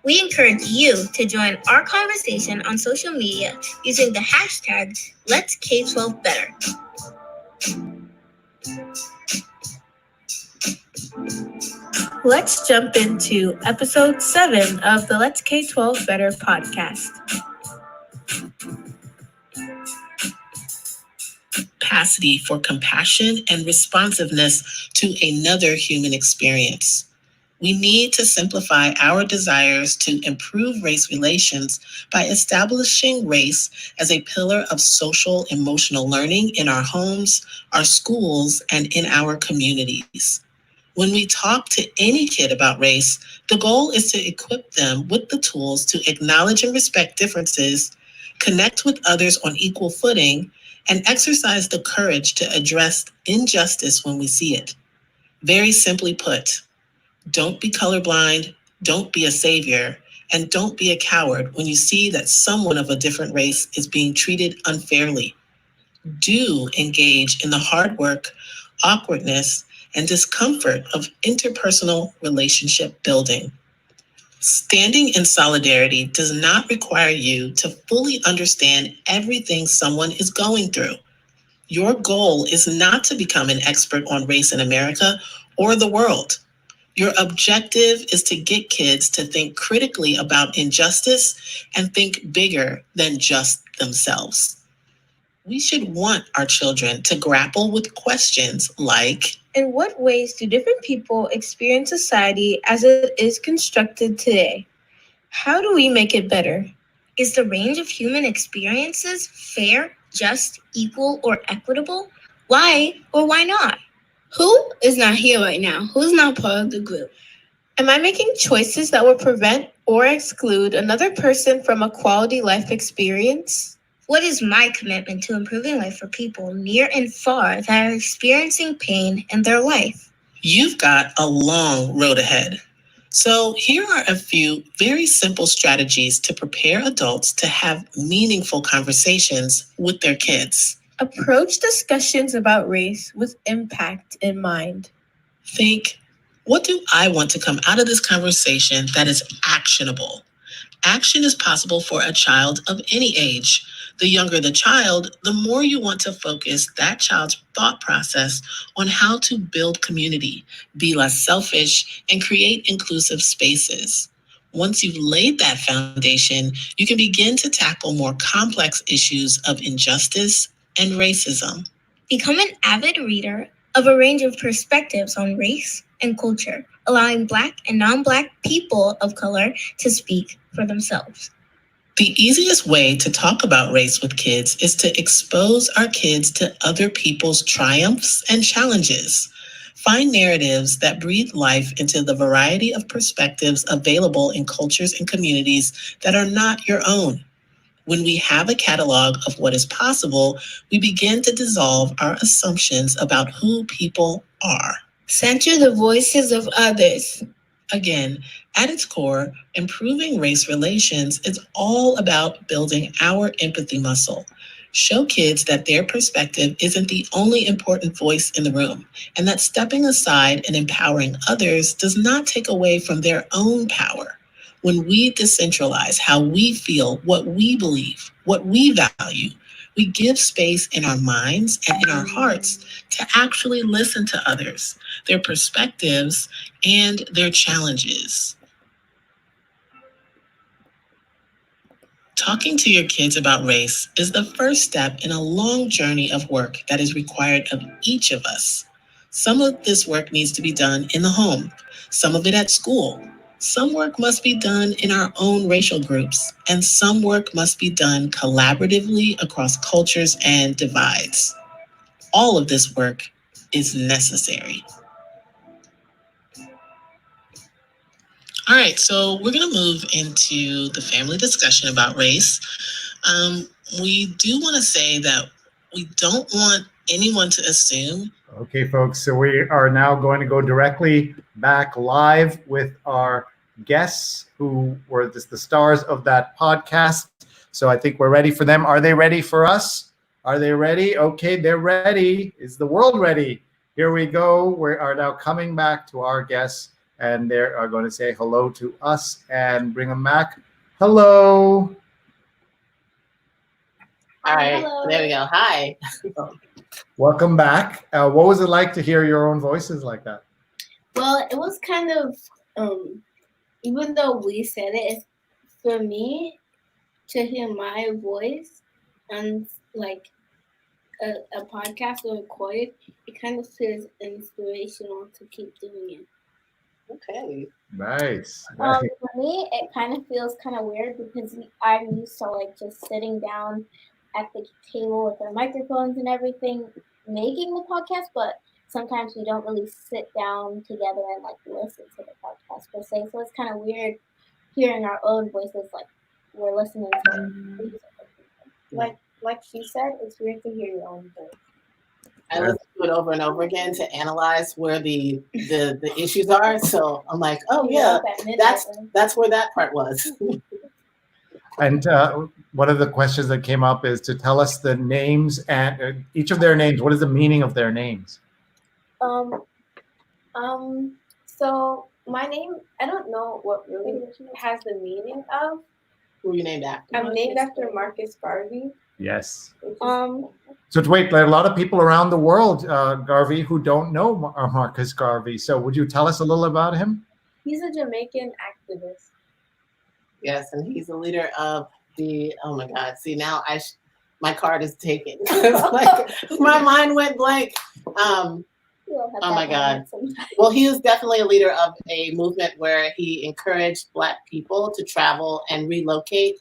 We encourage you to join our conversation on social media using the hashtag Let's K-12 Better. Let's jump into episode 7 of the Let's K-12 Better podcast. Capacity for compassion and responsiveness to another human experience. We need to simplify our desires to improve race relations by establishing race as a pillar of social emotional learning in our homes, our schools, and in our communities. When we talk to any kid about race, the goal is to equip them with the tools to acknowledge and respect differences, connect with others on equal footing, and exercise the courage to address injustice when we see it. Very simply put, don't be colorblind, don't be a savior, and don't be a coward when you see that someone of a different race is being treated unfairly. Do engage in the hard work, awkwardness, and discomfort of interpersonal relationship building. Standing in solidarity does not require you to fully understand everything someone is going through. Your goal is not to become an expert on race in America or the world. Your objective is to get kids to think critically about injustice and think bigger than just themselves. We should want our children to grapple with questions like, in what ways do different people experience society as it is constructed today? How do we make it better? Is the range of human experiences fair, just, equal, or equitable? Why or why not? Who is not here right now? Who's not part of the group? Am I making choices that will prevent or exclude another person from a quality life experience? What is my commitment to improving life for people near and far that are experiencing pain in their life? You've got a long road ahead. So here are a few very simple strategies to prepare adults to have meaningful conversations with their kids. Approach discussions about race with impact in mind. Think, what do I want to come out of this conversation that is actionable? Action is possible for a child of any age. The younger the child, the more you want to focus that child's thought process on how to build community, be less selfish, and create inclusive spaces. Once you've laid that foundation, you can begin to tackle more complex issues of injustice and racism. Become an avid reader of a range of perspectives on race and culture, allowing Black and non-Black people of color to speak for themselves. The easiest way to talk about race with kids is to expose our kids to other people's triumphs and challenges. Find narratives that breathe life into the variety of perspectives available in cultures and communities that are not your own. When we have a catalog of what is possible, we begin to dissolve our assumptions about who people are. Center the voices of others. Again, at its core, improving race relations is all about building our empathy muscle. Show kids that their perspective isn't the only important voice in the room, and that stepping aside and empowering others does not take away from their own power. When we decentralize how we feel, what we believe, what we value, we give space in our minds and in our hearts to actually listen to others, their perspectives, and their challenges. Talking to your kids about race is the first step in a long journey of work that is required of each of us. Some of this work needs to be done in the home, some of it at school. Some work must be done in our own racial groups, and some work must be done collaboratively across cultures and divides. All of this work is necessary. All right, so we're going to move into the family discussion about race. We do want to say that we don't want anyone to assume. Okay, folks, so we are now going to go directly back live with our guests who were the stars of that podcast. So I think we're ready for them. Are they ready for us? Are they ready? Okay, they're ready. Is the world ready? Here we go. We are now coming back to our guests, and they are going to say hello to us and bring them back. Hello. All right, Hello. there we go. Hi. Welcome back. What was it like to hear your own voices like that? Well, it was kind of, even though we said it, for me to hear my voice on like a podcast or recorded, it kind of feels inspirational to keep doing it. Okay. Nice. For me, it kind of feels kind of weird because I'm used to like just sitting down at the table with our microphones and everything, making the podcast, but sometimes we don't really sit down together and like listen to the podcast per se. So it's kind of weird hearing our own voices, like we're listening to music. Like she said, it's weird to hear your own voice. I listen to it over and over again to analyze where the issues are. So I'm like, oh yeah, that's where that part was. And one of the questions that came up is to tell us the names and each of their names. What is the meaning of their names? So my name, I don't know what really has the meaning of. Who are you named after? I'm named after Marcus Garvey. Yes. Um, So wait, there are a lot of people around the world, Garvey, who don't know Marcus Garvey. So would you tell us a little about him? he's a Jamaican activist. Yes, and he's the leader of the. Oh my God! See now, my card is taken. Like my mind went blank. Oh my God! Well, he was definitely a leader of a movement where he encouraged Black people to travel and relocate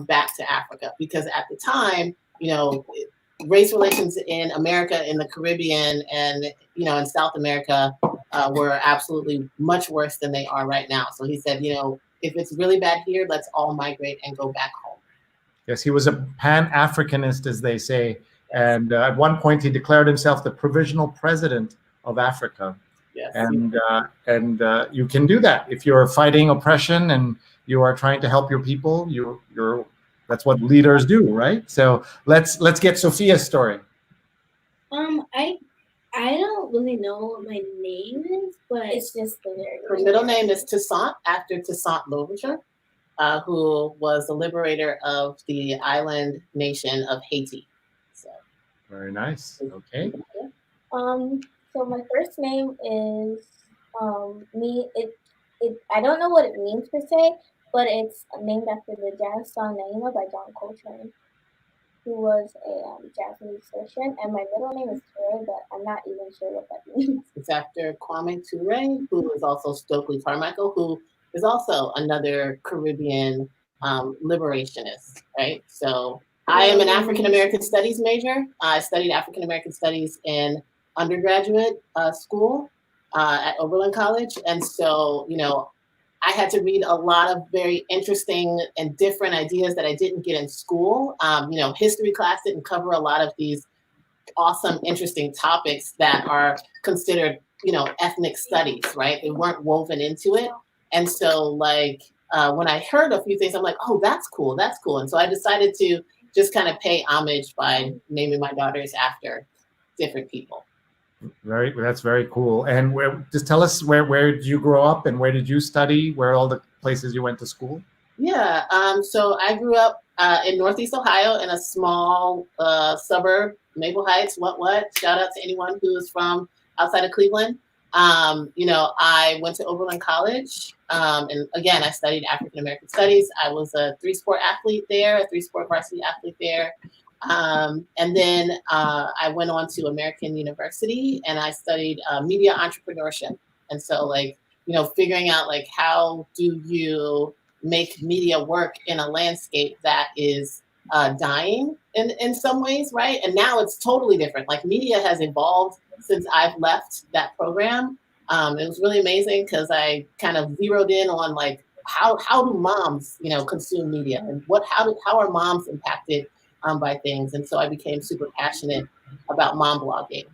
back to Africa, because at the time, you know, race relations in America, in the Caribbean, and in South America were absolutely much worse than they are right now. So he said, if it's really bad here, let's all migrate and go back home. Yes, he was a Pan-Africanist, as they say. And at one point, he declared himself the provisional president of Africa. Yes. And you can do that if you're fighting oppression and you are trying to help your people. That's what leaders do, right? So let's get Sophia's story. I don't really know what my name is, but It's just the very. Her middle name is Toussaint, after Toussaint Louverture, who was the liberator of the island nation of Haiti. So. Very nice. Okay. So my first name is me. I don't know what it means per se, but it's named after the jazz song Naima by John Coltrane, who was a jazz musician. And my middle name is Ture, but I'm not even sure what that means. It's after Kwame Ture, who is also Stokely Carmichael, who is also another Caribbean liberationist, right? So I am an African American Studies major. I studied African American Studies in undergraduate school at Oberlin College. And so, you know, I had to read a lot of very interesting and different ideas that I didn't get in school. You know, history class didn't cover a lot of these awesome, interesting topics that are considered, you know, ethnic studies, right? They weren't woven into it. And so like, when I heard a few things, I'm like, oh, that's cool, that's cool. And so I decided to just kind of pay homage by naming my daughters after different people. That's very cool. And just tell us where did you grow up and where did you study? Where are all the places you went to school? Yeah, so I grew up in Northeast Ohio in a small suburb, Maple Heights. What? Shout out to anyone who is from outside of Cleveland. You know, I went to Oberlin College, and again, I studied African American Studies. I was a 3-sport athlete there, a 3-sport varsity athlete there. And then I went on to American University and I studied media entrepreneurship. And so like, you know, figuring out like, how do you make media work in a landscape that is dying in some ways, right? And now it's totally different. Like media has evolved since I've left that program. It was really amazing because I kind of zeroed in on like, how do moms, you know, consume media and how are moms impacted by things. And so I became super passionate about mom blogging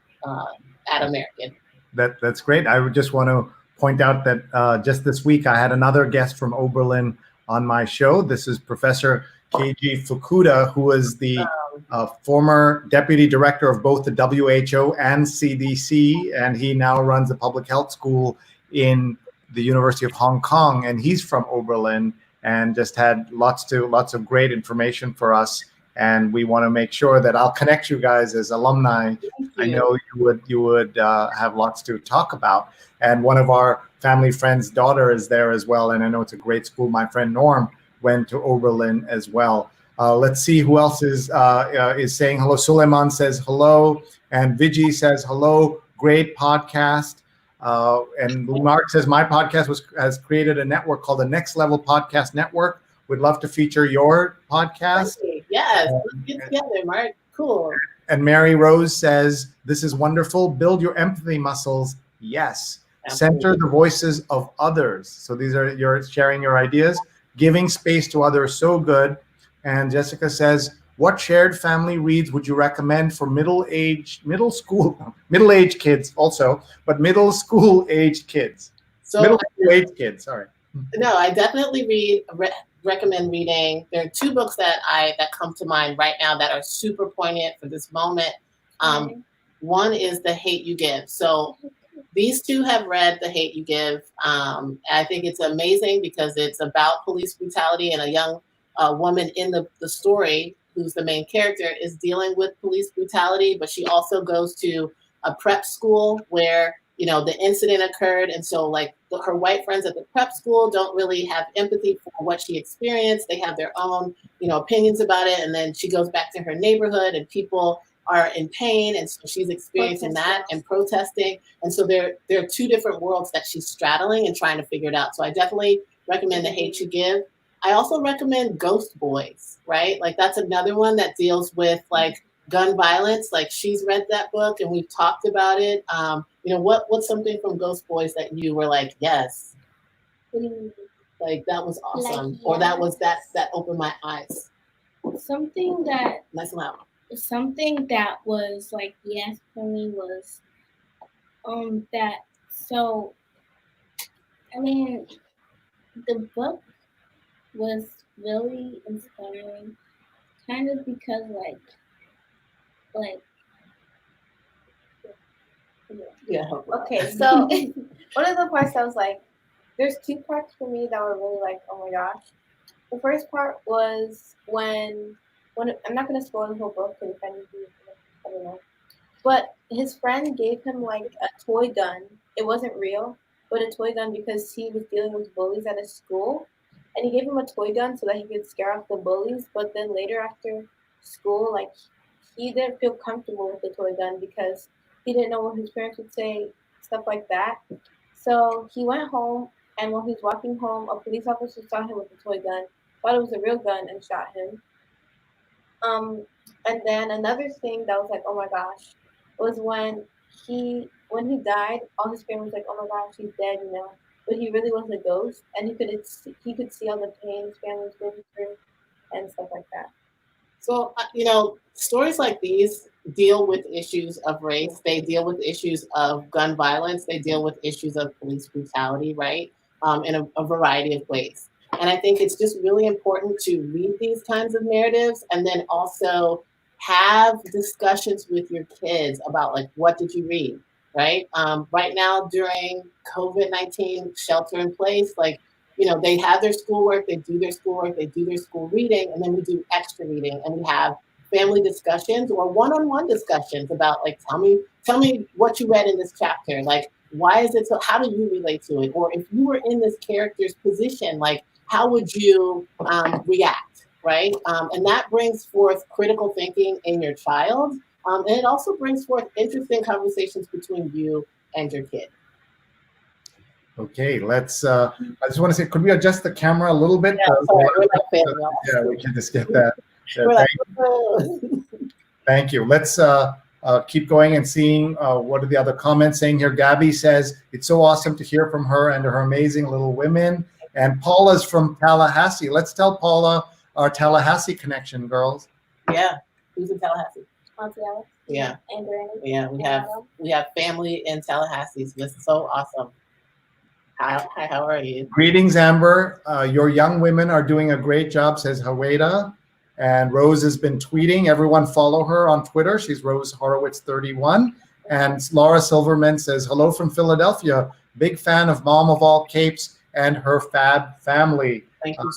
at American. That's great. I would just want to point out that just this week I had another guest from Oberlin on my show. This is Professor Keiji Fukuda, who is the former deputy director of both the WHO and CDC, and he now runs a public health school in the University of Hong Kong, and he's from Oberlin and just had lots of great information for us. And we want to make sure that I'll connect you guys as alumni. I know you would have lots to talk about. And one of our family friends' daughter is there as well. And I know it's a great school. My friend Norm went to Oberlin as well. Let's see who else is saying hello. Suleiman says hello. And Viji says hello. Great podcast. And Mark says my podcast has created a network called the Next Level Podcast Network. We'd love to feature your podcast. Yes, let's get together, Mark. Cool. And Mary Rose says, this is wonderful. Build your empathy muscles. Yes. Absolutely. Center the voices of others. So these are you're sharing your ideas, giving space to others. So good. And Jessica says, what shared family reads would you recommend for middle-aged kids also, but middle school aged kids? So middle school aged kids, sorry. No, I definitely recommend reading. There are 2 books that come to mind right now that are super poignant for this moment. One is The Hate U Give. So these 2 have read The Hate U Give. I think it's amazing because it's about police brutality, and a young woman in the story, who's the main character, is dealing with police brutality, but she also goes to a prep school where, you know, the incident occurred. And so like her white friends at the prep school don't really have empathy for what she experienced. They have their own, you know, opinions about it. And then she goes back to her neighborhood and people are in pain. And so she's experiencing that and protesting. And so there are 2 different worlds that she's straddling and trying to figure it out. So I definitely recommend The Hate U Give. I also recommend Ghost Boys, right? Like that's another one that deals with like gun violence. Like she's read that book and we've talked about it. You know, what's something from Ghost Boys that you were like, yes, like that was awesome, like, or that was that opened my eyes. Something that nice and loud. Something that was like yes for me was that. So I mean, the book was really inspiring, kind of because like yeah. Okay, so one of the parts I was like, there's 2 parts for me that were really like, oh my gosh. The first part was when I'm not gonna spoil the whole book because if anything, I don't know. But his friend gave him like a toy gun. It wasn't real, but a toy gun because he was dealing with bullies at his school. and he gave him a toy gun so that he could scare off the bullies. But then later after school, like he didn't feel comfortable with the toy gun because he didn't know what his parents would say, stuff like that. So he went home, and when he was walking home, a police officer saw him with the toy gun, thought it was a real gun, and shot him. And then another thing that was like, oh my gosh, was when he died, all his family was like, oh my gosh, he's dead, you know. But he really was a ghost, and he could see all the pain his family was going through and stuff like that. So, stories like these deal with issues of race. They deal with issues of gun violence. They deal with issues of police brutality, right? In a variety of ways. And I think it's just really important to read these kinds of narratives and then also have discussions with your kids about, like, what did you read, right? Right now during COVID-19 shelter in place, like, they have their schoolwork, they do their schoolwork, they do their school reading, and then we do extra reading, and we have family discussions or one-on-one discussions about, like, tell me what you read in this chapter. Like, why is it so? How do you relate to it? Or if you were in this character's position, like, how would you react, right? And that brings forth critical thinking in your child, and it also brings forth interesting conversations between you and your kid. Okay, let's. I just want to say, could we adjust the camera a little bit? Yeah, sorry, we're like family. Yeah, we can just get that. We're like, Thank you. Let's keep going and seeing what are the other comments saying here. Gabby says, it's so awesome to hear from her and her amazing little women. And Paula's from Tallahassee. Let's tell Paula our Tallahassee connection, girls. Yeah, who's in Tallahassee? Auntie Alex. Yeah. And Granny. Yeah, we have family in Tallahassee. So this is so awesome. Hi, how are you? Greetings, Amber. Your young women are doing a great job, says Haweda. And Rose has been tweeting. Everyone follow her on Twitter. She's Rose Horowitz 31. And Laura Silverman says, hello from Philadelphia. Big fan of Mom of All Capes and her fab family. Thank you.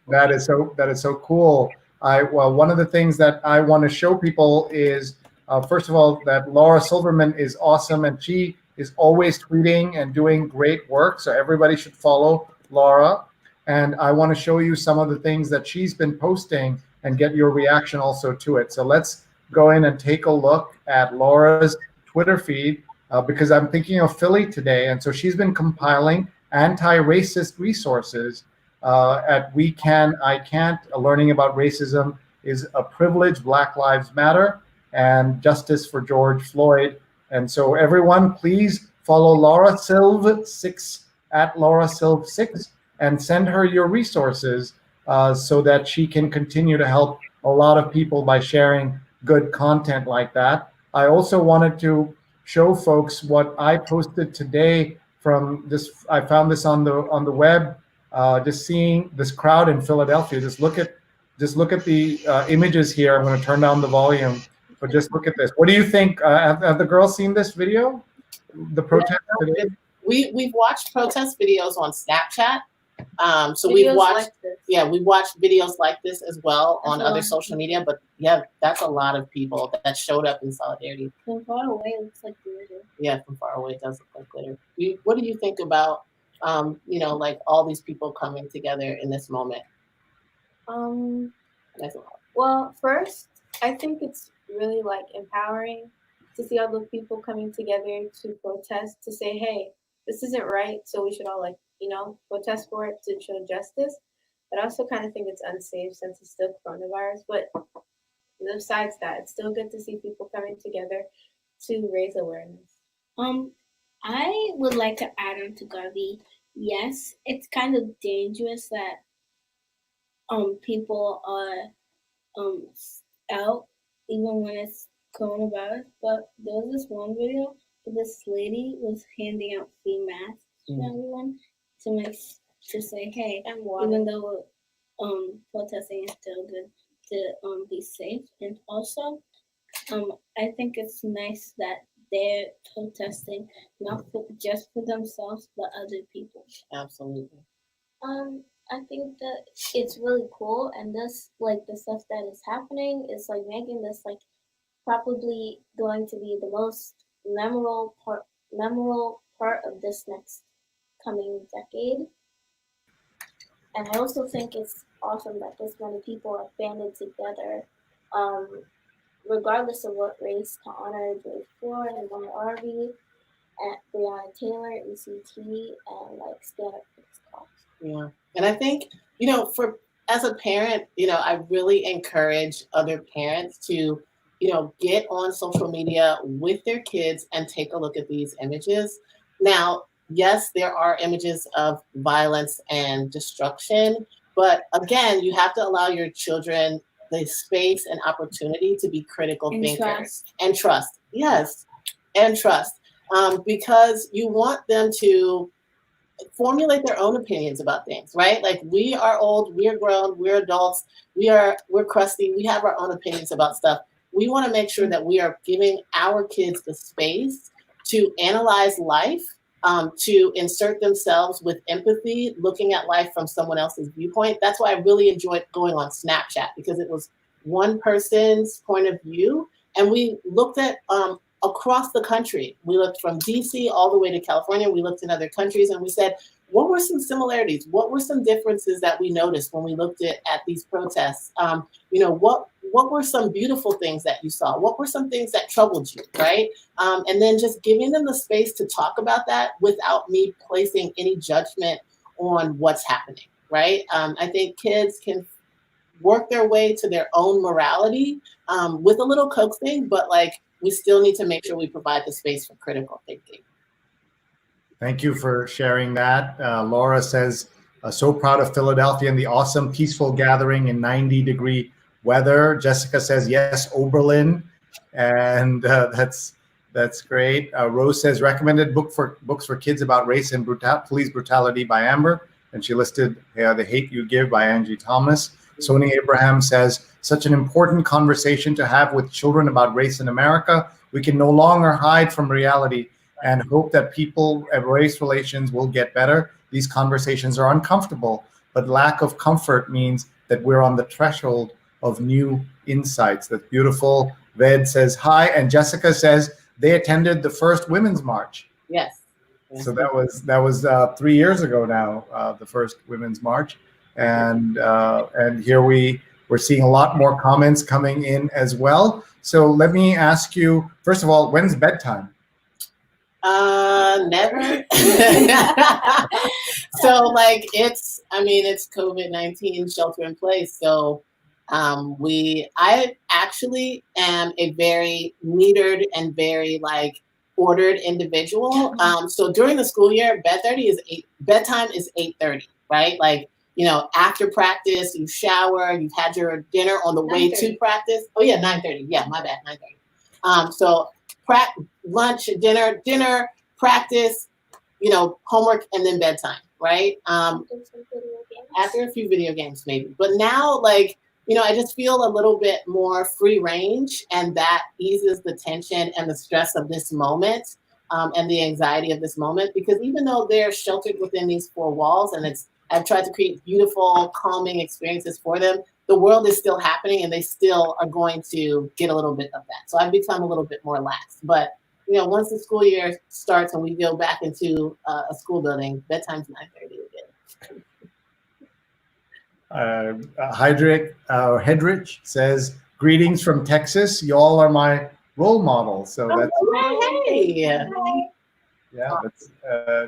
That is so cool. Well, one of the things that I want to show people is, first of all, that Laura Silverman is awesome, and she is always tweeting and doing great work. So everybody should follow Laura. And I want to show you some of the things that she's been posting and get your reaction also to it. So let's go in and take a look at Laura's Twitter feed, because I'm thinking of Philly today. And so she's been compiling anti-racist resources at We Can, I Can't, learning about racism is a privilege, Black Lives Matter, and justice for George Floyd. And so everyone, please follow Laura Silv 6 at Laura Silv 6 and send her your resources so that she can continue to help a lot of people by sharing good content like that. I also wanted to show folks what I posted today from this. I found this on the web. Just seeing this crowd in Philadelphia. Just look at the images here. I'm going to turn down the volume, but just look at this. What do you think? Have the girls seen this video? The protest today? We've watched protest videos on Snapchat. So Videos we've watched, like this. yeah, we watched videos like this as well on other social media. But yeah, that's a lot of people that showed up in solidarity. From far away, it looks like glitter. Yeah, from far away, it does look like glitter. What do you think about, like all these people coming together in this moment? That's a lot. Well, first, I think it's really like empowering to see all the people coming together to protest, to say, hey, this isn't right, so we should all protest for it to show justice. But I also kind of think it's unsafe since it's still coronavirus. But besides that, it's still good to see people coming together to raise awareness. I would like to add on to Garvey. Yes, it's kind of dangerous that people are out even when it's coronavirus. But there was this one video where this lady was handing out free masks to everyone to say, hey, even though protesting is still good, to be safe. And also, I think it's nice that they're protesting not just for themselves but other people. Absolutely. I think that it's really cool, and this, like, the stuff that is happening is like making this like probably going to be the most memorable part of this next coming decade. And I also think it's awesome that this many people are banded together, regardless of what race, to honor George Floyd and Mama Arby, and Breonna Taylor, ECT, and like stand up for this cause. Yeah. And I think, for as a parent, I really encourage other parents to, get on social media with their kids and take a look at these images. Now, yes, there are images of violence and destruction, but again, you have to allow your children the space and opportunity to be critical And thinkers trust. and trust. Yes, and trust. Because you want them to formulate their own opinions about things, right? Like, we are old, we're grown, we're adults, we're crusty, we have our own opinions about stuff. We want to make sure that we are giving our kids the space to analyze life, to insert themselves with empathy, looking at life from someone else's viewpoint. That's why I really enjoyed going on Snapchat, because it was one person's point of view, and we looked at across the country. We looked from DC all the way to California. We looked in other countries, and we said, what were some similarities? What were some differences that we noticed when we looked at these protests? What were some beautiful things that you saw? What were some things that troubled you, right? And then just giving them the space to talk about that without me placing any judgment on what's happening, right? I think kids can work their way to their own morality with a little coaxing, but we still need to make sure we provide the space for critical thinking. Thank you for sharing that. Laura says, so proud of Philadelphia and the awesome peaceful gathering in 90-degree weather. Jessica says, yes, Oberlin. And that's great. Rose says, recommended books for kids about race and police brutality by Amber. And she listed The Hate You Give by Angie Thomas. Sony Abraham says, such an important conversation to have with children about race in America. We can no longer hide from reality and hope that people and race relations will get better. These conversations are uncomfortable, but lack of comfort means that we're on the threshold of new insights. That's beautiful. Ved says, hi. And Jessica says, they attended the first Women's March. Yes. So that was 3 years ago now, the first Women's March. And here we're seeing a lot more comments coming in as well. So let me ask you, first of all, when's bedtime? Never. So it's COVID-19 shelter in place. So I actually am a very metered and very ordered individual. So during the school year, bedtime is 8:30, right? After practice, you shower, you've had your dinner on the way to practice. Oh yeah, 9:30. Yeah, my bad, 9:30. So lunch, dinner, practice, homework, and then bedtime, right? After a few video games, maybe. But now, I just feel a little bit more free range, and that eases the tension and the stress of this moment, and the anxiety of this moment. Because even though they're sheltered within these four walls, and I've tried to create beautiful, calming experiences for them, the world is still happening, and they still are going to get a little bit of that. So I've become a little bit more lax. But once the school year starts and we go back into a school building, bedtime's 9:30 again. Hedrich says, greetings from Texas. Y'all are my role models. So that's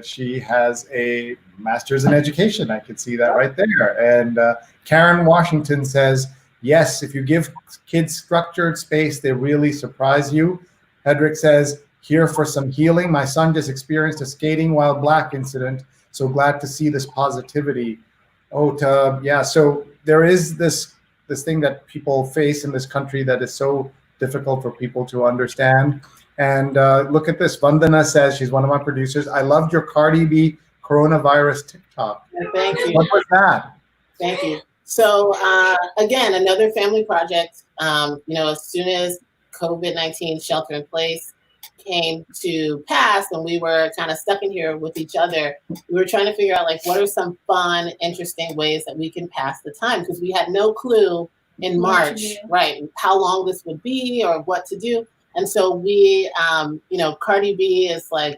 she has a master's in education. I could see that right there. And Karen Washington says, yes, if you give kids structured space, they really surprise you. Hedrick says, here for some healing. My son just experienced a skating while black incident. So glad to see this positivity. So there is this thing that people face in this country that is so difficult for people to understand. And look at this. Vandana says, she's one of my producers, I loved your Cardi B coronavirus TikTok. Thank you. What was that? Thank you. So again, another family project. As soon as COVID-19 shelter in place came to pass and we were kind of stuck in here with each other, we were trying to figure out what are some fun, interesting ways that we can pass the time, because we had no clue in March, right, how long this would be or what to do. And so we, Cardi B is a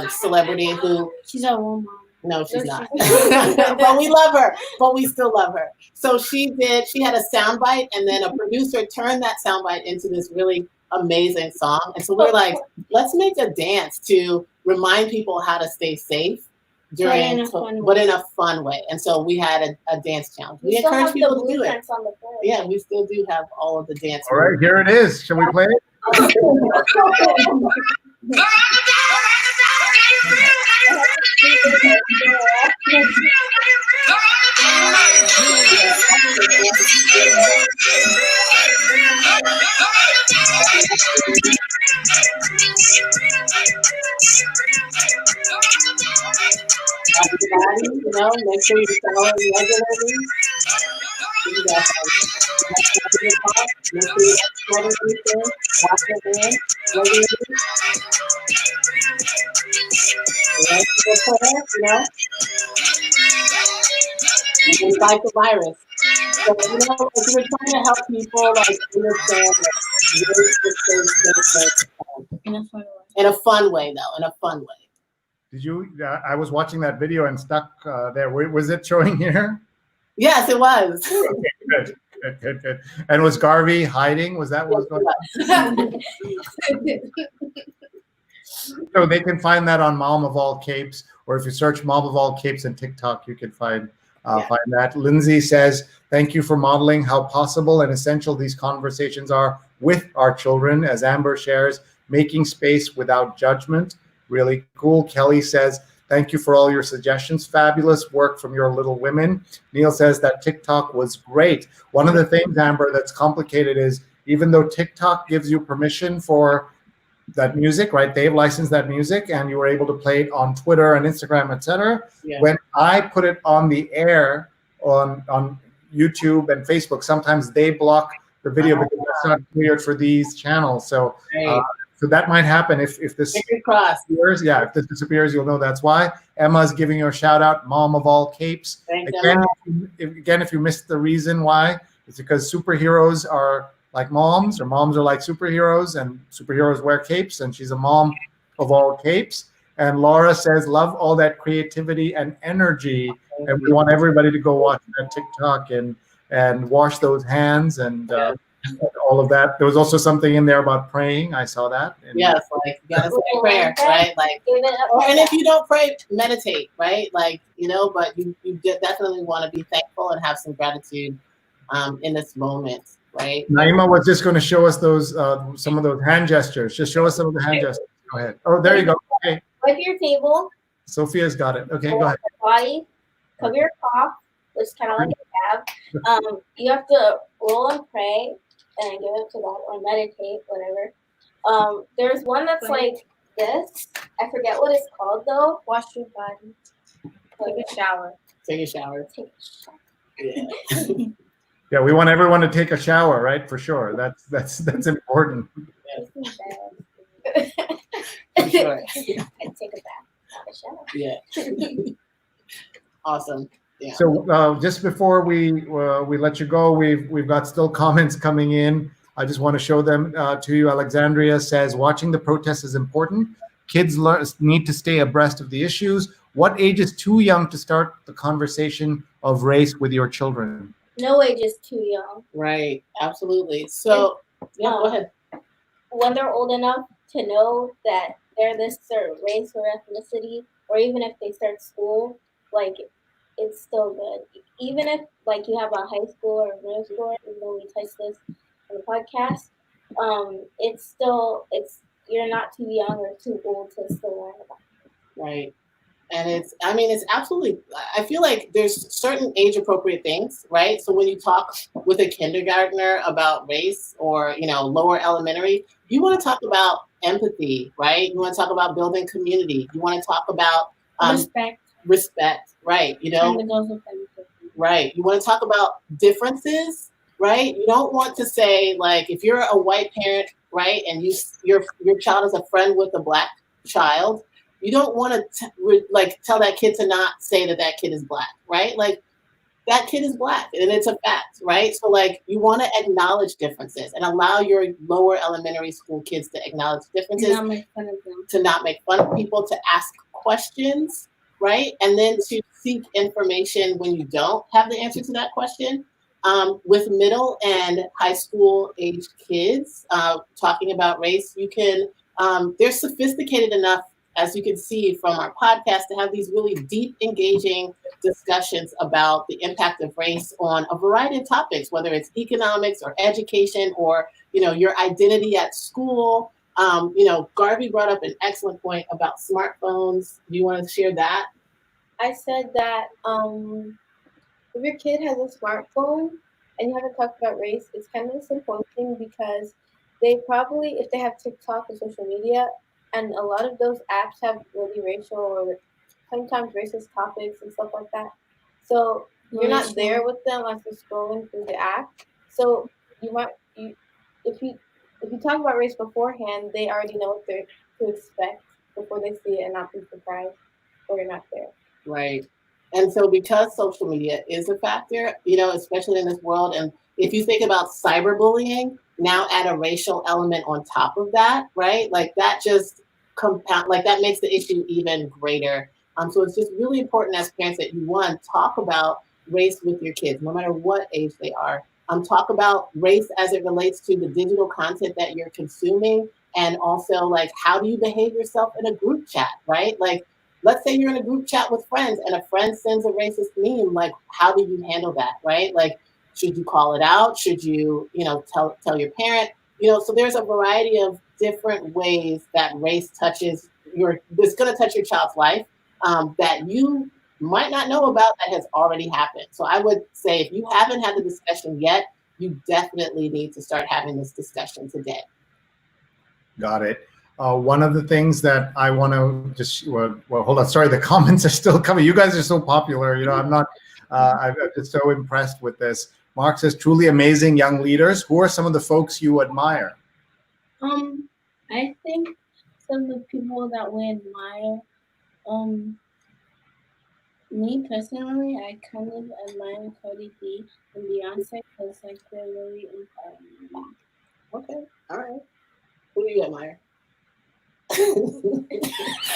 celebrity who, she's our role model. No, she's No, not. she's But we love her. But we still love her. So she had a soundbite, and then a producer turned that soundbite into this really amazing song. And so we're like, let's make a dance to remind people how to stay safe during, but in a fun way. And so we had a dance challenge. We encourage people to do it. Yeah, we still do have all of the dance. All right, here it is. Shall we play it? Everybody, make sure you shower regularly. Make sure you wash your hands regularly. And fight the virus. So, we're trying to help people understand in a fun way, though. In a fun way. Did you? I was watching that video and stuck there. Was it showing here? Yes, it was. Okay, good. And was Garvey hiding? Was that what was going on? So they can find that on Mom of All Capes, or if you search Mom of All Capes in TikTok, you can find that. Lindsay says, thank you for modeling how possible and essential these conversations are with our children, as Amber shares, making space without judgment. Really cool. Kelly says, thank you for all your suggestions. Fabulous work from your little women. Neil says that TikTok was great. One of the things, Amber, that's complicated is even though TikTok gives you permission for that music, right? They've licensed that music and you were able to play it on Twitter and Instagram, etc. Yeah. When I put it on the air on YouTube and Facebook, sometimes they block the video because it's not cleared for these channels. So so that might happen if this disappears. Yeah, if this disappears, you'll know that's why. Emma's giving you a shout out, Mom of All Capes. Again, if you missed the reason why, it's because superheroes are like moms, or moms are like superheroes, and superheroes wear capes, and she's a mom of all capes. And Laura says, love all that creativity and energy, and we want everybody to go watch that TikTok and wash those hands and all of that. There was also something in there about praying. I saw that. Yes, like you gotta say prayer, right? Like, and if you don't pray, meditate, right? Like, but you definitely want to be thankful and have some gratitude in this moment. Right. Naima was just going to show us those some of those hand gestures. Just show us some of the hand gestures. Go ahead. Oh, there you go. Okay. Wipe your table. Sophia's got it. Okay, go ahead. Body, cover your cough, which is kind of like a tab. You have to roll and pray and give it to God, or meditate, whatever. There's one that's like this. I forget what it's called though. Wash your body. Take a shower. Take a shower. Yeah. Yeah, we want everyone to take a shower, right? For sure. That's important. For sure. I take a bath, have a shower. Yeah. Awesome. Yeah. So just before we let you go, we've got still comments coming in. I just want to show them to you. Alexandria says, watching the protests is important. Kids need to stay abreast of the issues. What age is too young to start the conversation of race with your children? No age is too young. Right, absolutely. So, go ahead. When they're old enough to know that they're this certain race or ethnicity, or even if they start school, like, it's still good. Even if, like, you have a high school or middle school, even though we touched this in the podcast, you're not too young or too old to still learn about it. Right. And it's absolutely, I feel like there's certain age appropriate things, right? So when you talk with a kindergartner about race or, lower elementary, you want to talk about empathy, right? You want to talk about building community. You want to talk about respect, right? Right. You want to talk about differences, right? You don't want to say, like, if you're a white parent, right, and your child is a friend with a black child, you don't want to tell that kid to not say that kid is black, right? Like, that kid is black and it's a fact, right? So, like, you want to acknowledge differences and allow your lower elementary school kids to acknowledge differences, to not make fun of people, to ask questions, right? And then to seek information when you don't have the answer to that question. With middle and high school age kids talking about race, you can, they're sophisticated enough, as you can see from our podcast, to have these really deep, engaging discussions about the impact of race on a variety of topics, whether it's economics or education or, your identity at school. Garvey brought up an excellent point about smartphones. Do you want to share that? I said that if your kid has a smartphone and you haven't talked about race, it's kind of disappointing because they probably, if they have TikTok or social media, and a lot of those apps have really racial or sometimes racist topics and stuff like that. So you're not there with them as you're scrolling through the app. So if you talk about race beforehand, they already know what they're to expect before they see it and not be surprised or you're not there. Right. And so because social media is a factor, especially in this world, and if you think about cyberbullying, now add a racial element on top of that, right? Like that just that makes the issue even greater. So it's just really important as parents that you, one, talk about race with your kids, no matter what age they are. Talk about race as it relates to the digital content that you're consuming, and also like how do you behave yourself in a group chat, right? Like, let's say you're in a group chat with friends and a friend sends a racist meme. Like, how do you handle that, right? Like, should you call it out? Should you, tell your parent? So there's a variety of different ways that race touches it's going to touch your child's life that you might not know about that has already happened. So I would say if you haven't had the discussion yet, you definitely need to start having this discussion today. Got it. One of the things that I want to just, hold on. Sorry, the comments are still coming. You guys are so popular. I'm just so impressed with this. Mark says, truly amazing young leaders. Who are some of the folks you admire? I think some of the people that we admire, me personally, I kind of admire Cardi B and Beyonce because they're really inspiring. Okay, all right. Who do you admire?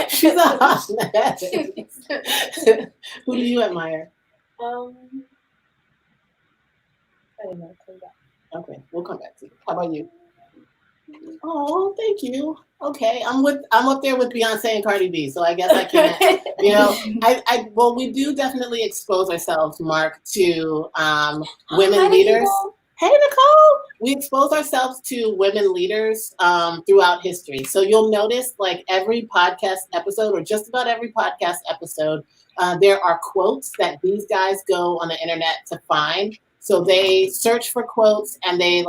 She's a hot mess. Who do you admire? I don't know. Come back. Okay, we'll come back to you. How about you? Oh, thank you. Okay, I'm up there with Beyonce and Cardi B, so I guess I can't. Well, we do definitely expose ourselves, Mark, to women leaders. Nicole. Hey, Nicole. We expose ourselves to women leaders throughout history. So you'll notice, like every podcast episode, or just about every podcast episode, there are quotes that these guys go on the internet to find. So they search for quotes and they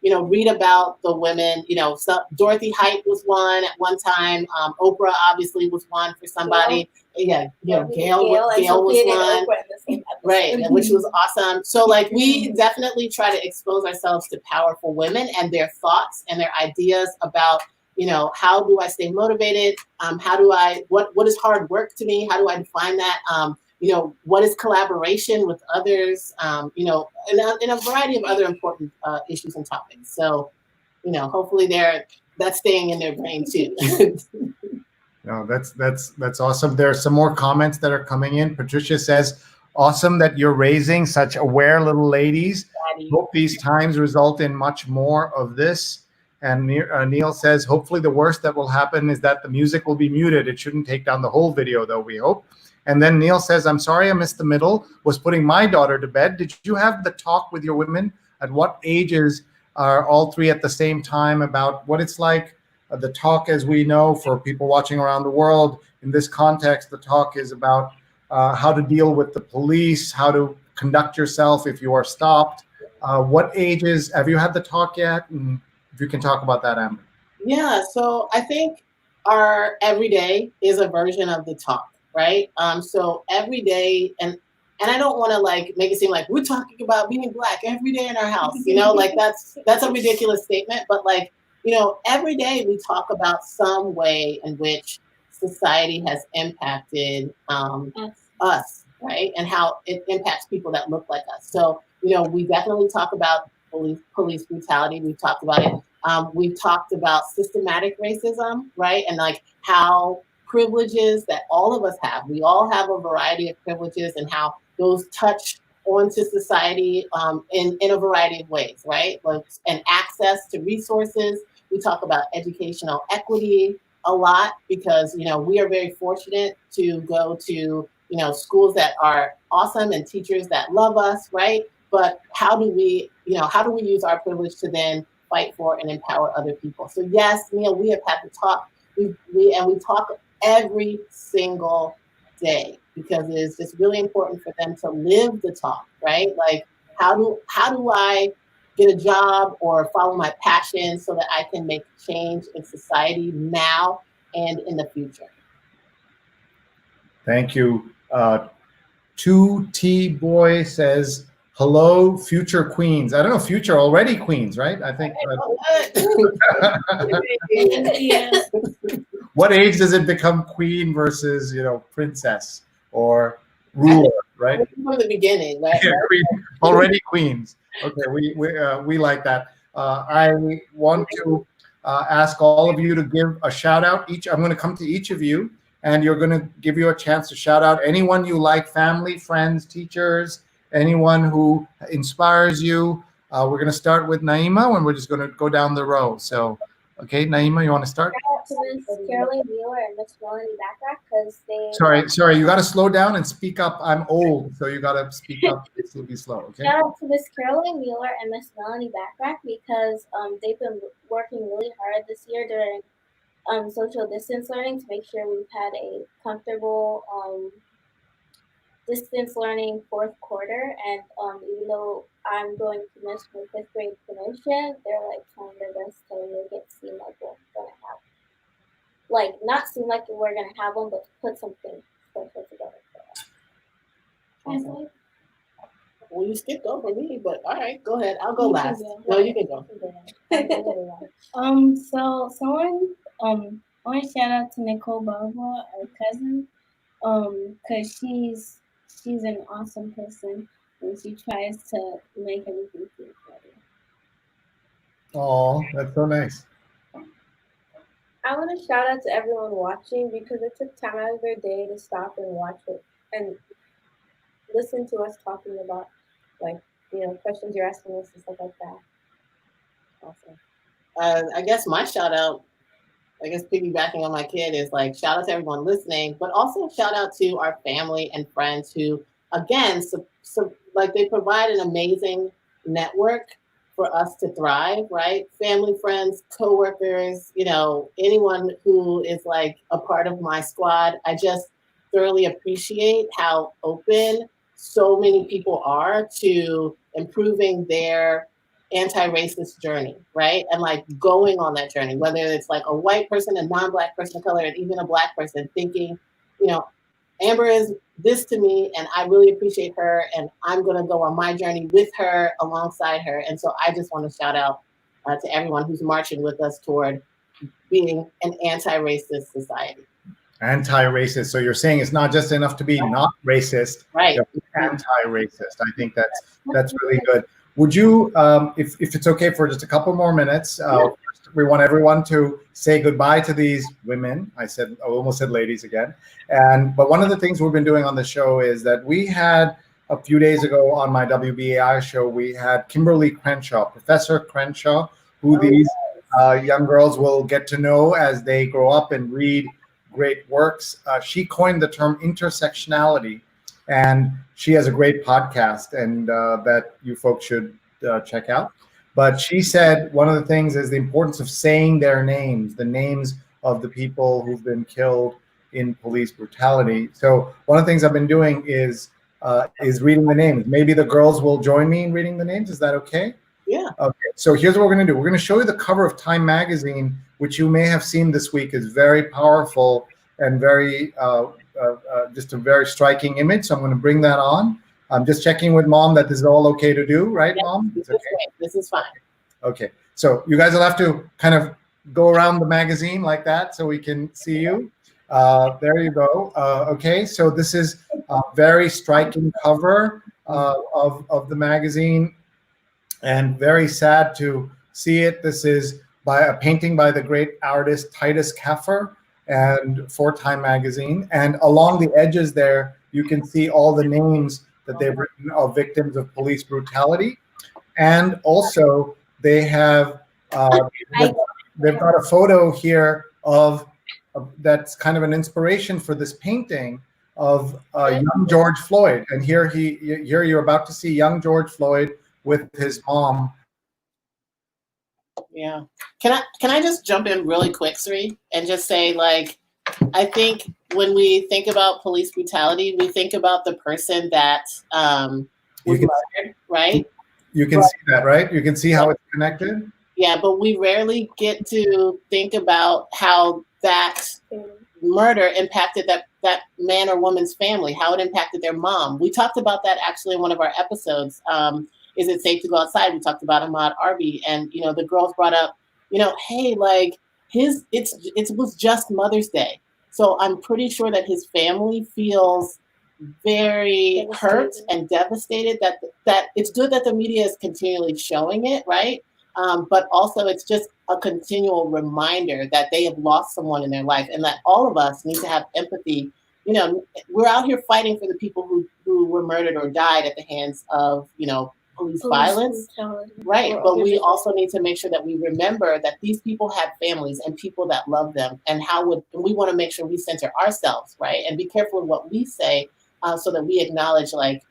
read about the women. So Dorothy Height was one at one time. Oprah obviously was one for somebody. Gail was one. Right, which was awesome. So we definitely try to expose ourselves to powerful women and their thoughts and their ideas about, how do I stay motivated? What is hard work to me? How do I define that? What is collaboration with others, and a variety of other important issues and topics. So, hopefully that's staying in their brain too. No, that's awesome. There are some more comments that are coming in. Patricia says, awesome that you're raising such aware little ladies. Daddy. Hope these times result in much more of this. And Neil says, hopefully the worst that will happen is that the music will be muted. It shouldn't take down the whole video, though, we hope. And then Neil says, I'm sorry I missed the middle, was putting my daughter to bed. Did you have the talk with your women? At what ages are all three at the same time about what it's like? The talk, as we know, for people watching around the world, in this context, the talk is about how to deal with the police, how to conduct yourself if you are stopped. What ages, have you had the talk yet? And if you can talk about that, Amber. Yeah, so I think our everyday is a version of the talk. Right. So every day, and I don't want to make it seem like we're talking about being Black every day in our house, that's a ridiculous statement. But every day we talk about some way in which society has impacted us, right? And how it impacts people that look like us. So, we definitely talk about police brutality. We've talked about it. We've talked about systematic racism, right? And how privileges that all of us have. We all have a variety of privileges and how those touch onto society in a variety of ways, right? Like, and access to resources. We talk about educational equity a lot because, you know, we are very fortunate to go to, you know, schools that are awesome and teachers that love us, right? But how do we use our privilege to then fight for and empower other people? So yes, Neil, we have had to talk. We talk every single day because it is just really important for them to live the talk, right? Like, how do I get a job or follow my passion so that I can make change in society now and in the future? Thank you. 2T Boy says, hello, future queens. I don't know, future already queens, right? I think. What age does it become queen versus, you know, princess or ruler, right? From the beginning, right? Yeah, already queens. Okay, we like that. I want to ask all of you to give a shout out. I'm going to come to each of you, and you're going to give you a chance to shout out anyone you like, family, friends, teachers, anyone who inspires you. We're going to start with Naima, and we're just going to go down the row. So, okay, Naima, you want to start? Shout out to Miss Caroline Wheeler and Miss Melanie Backrack because they. Sorry, you got to slow down and speak up. I'm old, so you got to speak up. It's be slow, okay? Shout out to Miss Caroline Wheeler and Miss Melanie Backrack because they've been working really hard this year during social distance learning to make sure we've had a comfortable distance learning fourth quarter. And even though I'm going to miss my 5th grade promotion, they're like trying their best to make it seem like we're gonna have, like, not seem like we're gonna have one, but put something special together for us. Awesome. Well, you skipped over me, but all right, go ahead. I'll go last. No, you can go. So someone I want to shout out to Nicole Balva, our cousin, because she's an awesome person and she tries to make everything feel better. Oh, that's so nice. I want to shout out to everyone watching because it took time out of their day to stop and watch it and listen to us talking about, like, you know, questions you're asking us and stuff like that. Awesome. I guess my shout out, I guess piggybacking on my kid, is like, shout out to everyone listening, but also shout out to our family and friends who, again, like, they provide an amazing network for us to thrive, right? Family, friends, coworkers, you know, anyone who is like a part of my squad. I just thoroughly appreciate how open so many people are to improving their anti-racist journey, right? And like going on that journey, whether it's like a white person, a non-Black person of color, and even a Black person, thinking, you know, Amber is this to me, and I really appreciate her, and I'm going to go on my journey with her, alongside her. And so I just want to shout out to everyone who's marching with us toward being an anti-racist society. Anti-racist. So you're saying it's not just enough to be not racist, right? Anti-racist. I think that's really good. Would you, if it's okay for just a couple more minutes, we want everyone to say goodbye to these women. I almost said ladies again. But one of the things we've been doing on the show is that we had a few days ago on my WBAI show, we had Kimberly Crenshaw, Professor Crenshaw, who these young girls will get to know as they grow up and read great works. She coined the term intersectionality, and she has a great podcast and that you folks should check out. But she said one of the things is the importance of saying their names, the names of the people who've been killed in police brutality. So one of the things I've been doing is reading the names. Maybe the girls will join me in reading the names. Is that okay? Yeah. Okay. So here's what we're going to do. We're going to show you the cover of Time magazine, which you may have seen this week, is very powerful and very just a very striking image. So I'm going to bring that on. I'm just checking with Mom that this is all okay to do, right, yes, Mom? It's okay. This is fine. Okay. So you guys will have to kind of go around the magazine like that so we can see you. There you go. Okay. So this is a very striking cover of the magazine, and very sad to see it. This is by a painting by the great artist Titus Kaffir. and for Time Magazine. And along the edges there, you can see all the names that they've written of victims of police brutality. And also they have, they've got a photo here of that's kind of an inspiration for this painting of young George Floyd. And here you're about to see young George Floyd with his mom. Yeah. Can I just jump in really quick, Sree, and just say, like, I think when we think about police brutality, we think about the person that was murdered, right? You can see that, right? You can see how it's connected. Yeah, but we rarely get to think about how that murder impacted that man or woman's family, how it impacted their mom. We talked about that actually in one of our episodes. Is it safe to go outside? We talked about Ahmaud Arbery, and the girls brought up, hey, like it was just Mother's Day, so I'm pretty sure that his family feels very hurt and devastated. That it's good that the media is continually showing it, right? But also it's just a continual reminder that they have lost someone in their life, and that all of us need to have empathy. We're out here fighting for the people who were murdered or died at the hands of police violence, right? But we also need to make sure that we remember that these people had families and people that love them, and we want to make sure we center ourselves, right? And be careful of what we say, so that we acknowledge, like,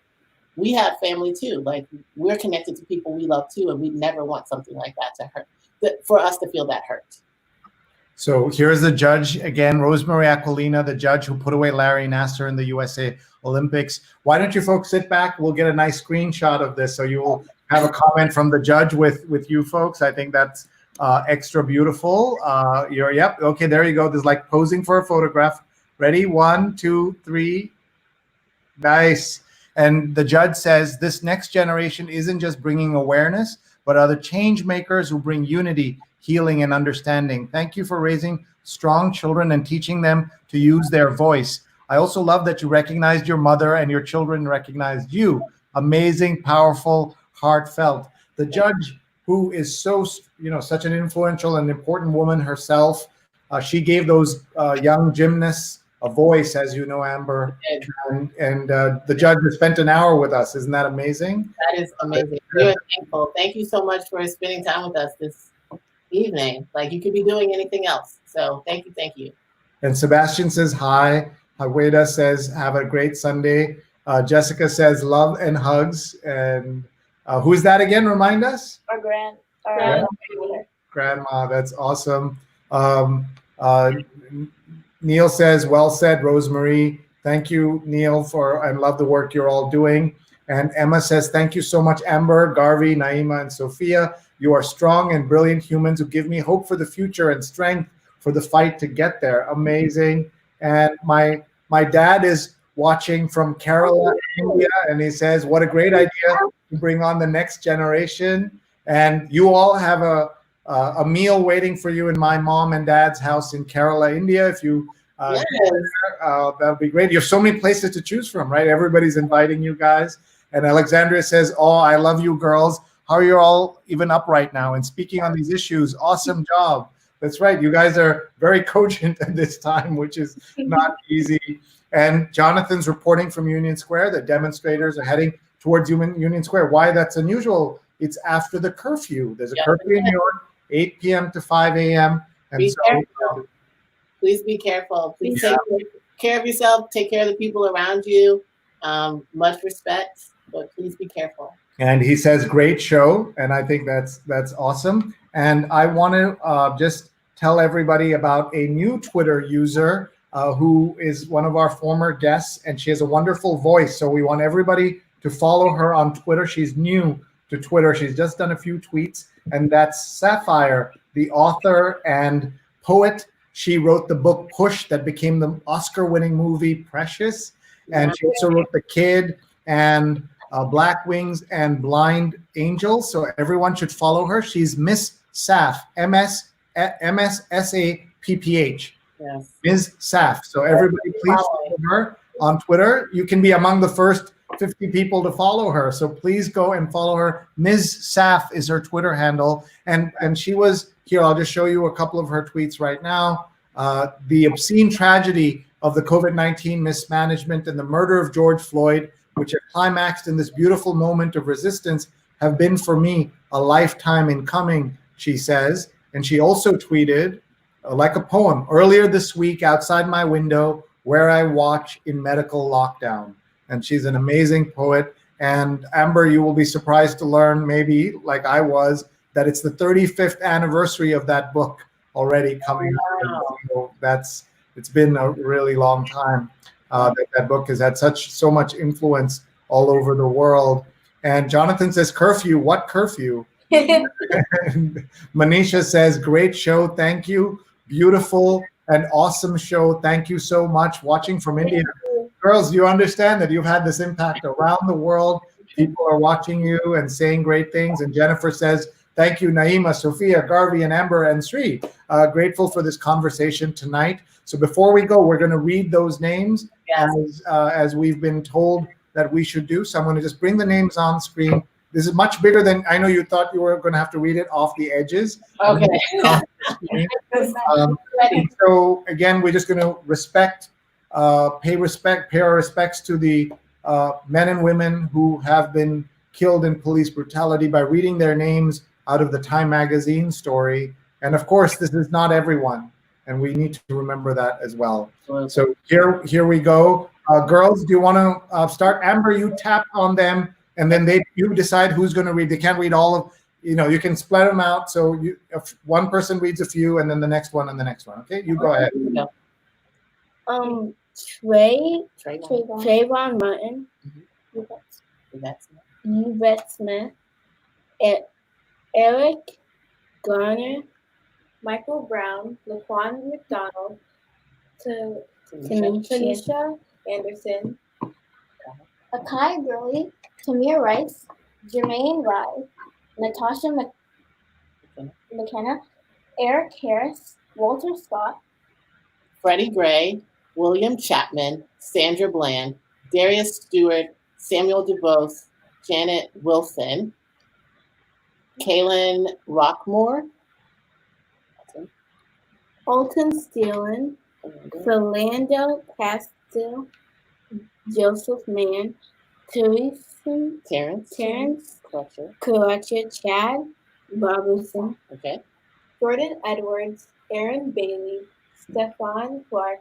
we have family too. Like, we're connected to people we love too, and we never want something like that to hurt, for us to feel that hurt. So here's the judge again, Rosemary Aquilina, the judge who put away Larry Nassar in the USA Olympics. Why don't you folks sit back? We'll get a nice screenshot of this, so you will have a comment from the judge with you folks. I think that's extra beautiful. Yep. Okay, there you go. This is like posing for a photograph. Ready? 1, 2, 3. Nice. And the judge says this next generation isn't just bringing awareness, but are the change makers who bring unity, healing, and understanding. Thank you for raising strong children and teaching them to use their voice. I also love that you recognized your mother and your children recognized you. Amazing, powerful, heartfelt. The judge, who is so, such an influential and important woman herself, she gave those young gymnasts a voice, as you know, Amber. And the judge has spent an hour with us. Isn't that amazing? That is amazing. We're thankful. Thank you so much for spending time with us this evening. Like, you could be doing anything else. So thank you. And Sebastian says hi. Hagueda says have a great Sunday. Jessica says love and hugs. And who's that again? Remind us. Our grandma. That's awesome. Neil says, well said, Rosemary. Thank you, Neil, and love the work you're all doing. And Emma says, thank you so much, Amber, Garvey, Naima, and Sophia. You are strong and brilliant humans who give me hope for the future and strength for the fight to get there. Amazing. And my dad is watching from Kerala, India, and he says, what a great idea to bring on the next generation. And you all have a meal waiting for you in my mom and dad's house in Kerala, India. If you yes. that would be great. You have so many places to choose from, right? Everybody's inviting you guys. And Alexandria says, oh, I love you girls. How are you all even up right now and speaking on these issues? Awesome job. That's right. You guys are very cogent at this time, which is not easy. And Jonathan's reporting from Union Square that demonstrators are heading towards Union Square. Why that's unusual? It's after the curfew. There's a curfew in New York, 8 p.m. to 5 a.m. And careful. Please be careful. Please take care of yourself. Take care of the people around you. Much respect, but please be careful. And he says, great show. And I think that's awesome. And I want to just tell everybody about a new Twitter user who is one of our former guests, and she has a wonderful voice. So we want everybody to follow her on Twitter. She's new to Twitter. She's just done a few tweets, and that's Sapphire, the author and poet. She wrote the book Push that became the Oscar-winning movie Precious. And she also wrote The Kid and Black Wings and Blind Angels. So everyone should follow her. She's Miss Saf, MSSAPPH. Yes. Ms. Saf. So everybody please follow her on Twitter. You can be among the first 50 people to follow her. So please go and follow her. Ms. Saf is her Twitter handle. And she was here. I'll just show you a couple of her tweets right now. The obscene tragedy of the COVID-19 mismanagement and the murder of George Floyd, which have climaxed in this beautiful moment of resistance, have been for me a lifetime in coming, she says. And she also tweeted, like a poem, earlier this week outside my window where I watch in medical lockdown. And she's an amazing poet. And Amber, you will be surprised to learn, maybe like I was, that it's the 35th anniversary of that book already coming out. So it's been a really long time that book has had so much influence all over the world. And Jonathan says, curfew, what curfew? And Manisha says, great show, thank you. Beautiful and awesome show. Thank you so much. Watching from India. Girls, you understand that you've had this impact around the world. People are watching you and saying great things. And Jennifer says, thank you, Naima, Sophia, Garvey, and Amber, and Sree. Grateful for this conversation tonight. So before we go, we're going to read those names as we've been told that we should do. So I'm going to just bring the names on screen. This is much bigger than I know you thought you were going to have to read it off the edges. Okay. So again, we're just going to pay our respects to the men and women who have been killed in police brutality by reading their names out of the Time magazine story. And of course, this is not everyone, and we need to remember that as well. So here we go. Girls, do you want to start? Amber, you tap on them, and then you decide who's going to read. They can't read all of, you can split them out. So if one person reads a few, and then the next one and the next one. Okay, you go ahead. Trayvon Martin, Yvette Smith, Eric Garner, Michael Brown, Laquan McDonald, Tanisha Anderson, Akai Gurley, Tamir Rice, Jermaine Rye, Natasha McKenna, Eric Harris, Walter Scott, Freddie Gray, William Chapman, Sandra Bland, Darius Stewart, Samuel DeVos, Janet Wilson, Kaylin Rockmore, Alton Steelen, Philando Castile, Joseph Mann, Terrence Crutcher, Chad Robertson, Jordan Edwards, Aaron Bailey, Stefan Clark,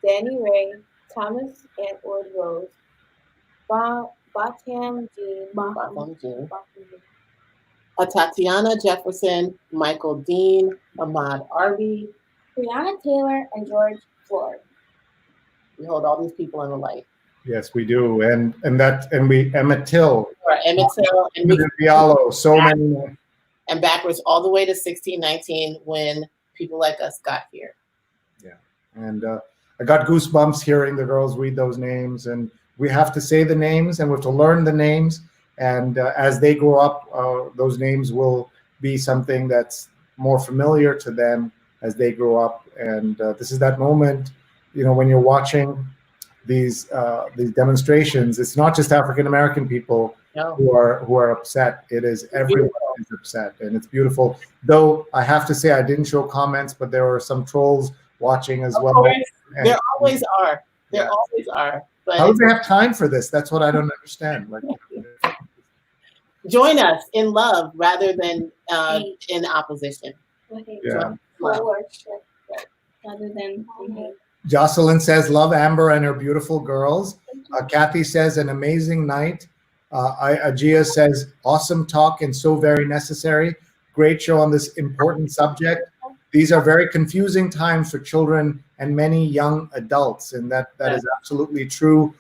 Danny Ray, Thomas Antwoord Rose, Batam Jean, Tatiana Jefferson, Michael Dean, Ahmad Arby, Breonna Taylor, and George Floyd. We hold all these people in the light. Yes, we do, and we Emmett Till, and Diallo, so many, and backwards all the way to 1619 when people like us got here. Yeah, and I got goosebumps hearing the girls read those names, and we have to say the names, and we have to learn the names, and as they grow up, those names will be something that's more familiar to them as they grow up, and this is that moment, when you're watching these demonstrations, it's not just African American people who are upset. It is everyone is upset, and it's beautiful. Though I have to say, I didn't show comments, but there were some trolls watching as well. There always are. There always are. But how do they have time for this? That's what I don't understand. Join us in love rather than in opposition. Yeah. Rather than Jocelyn says, love Amber and her beautiful girls. Kathy says, an amazing night. Ajia says, awesome talk and so very necessary. Great show on this important subject. These are very confusing times for children and many young adults, and that is absolutely true.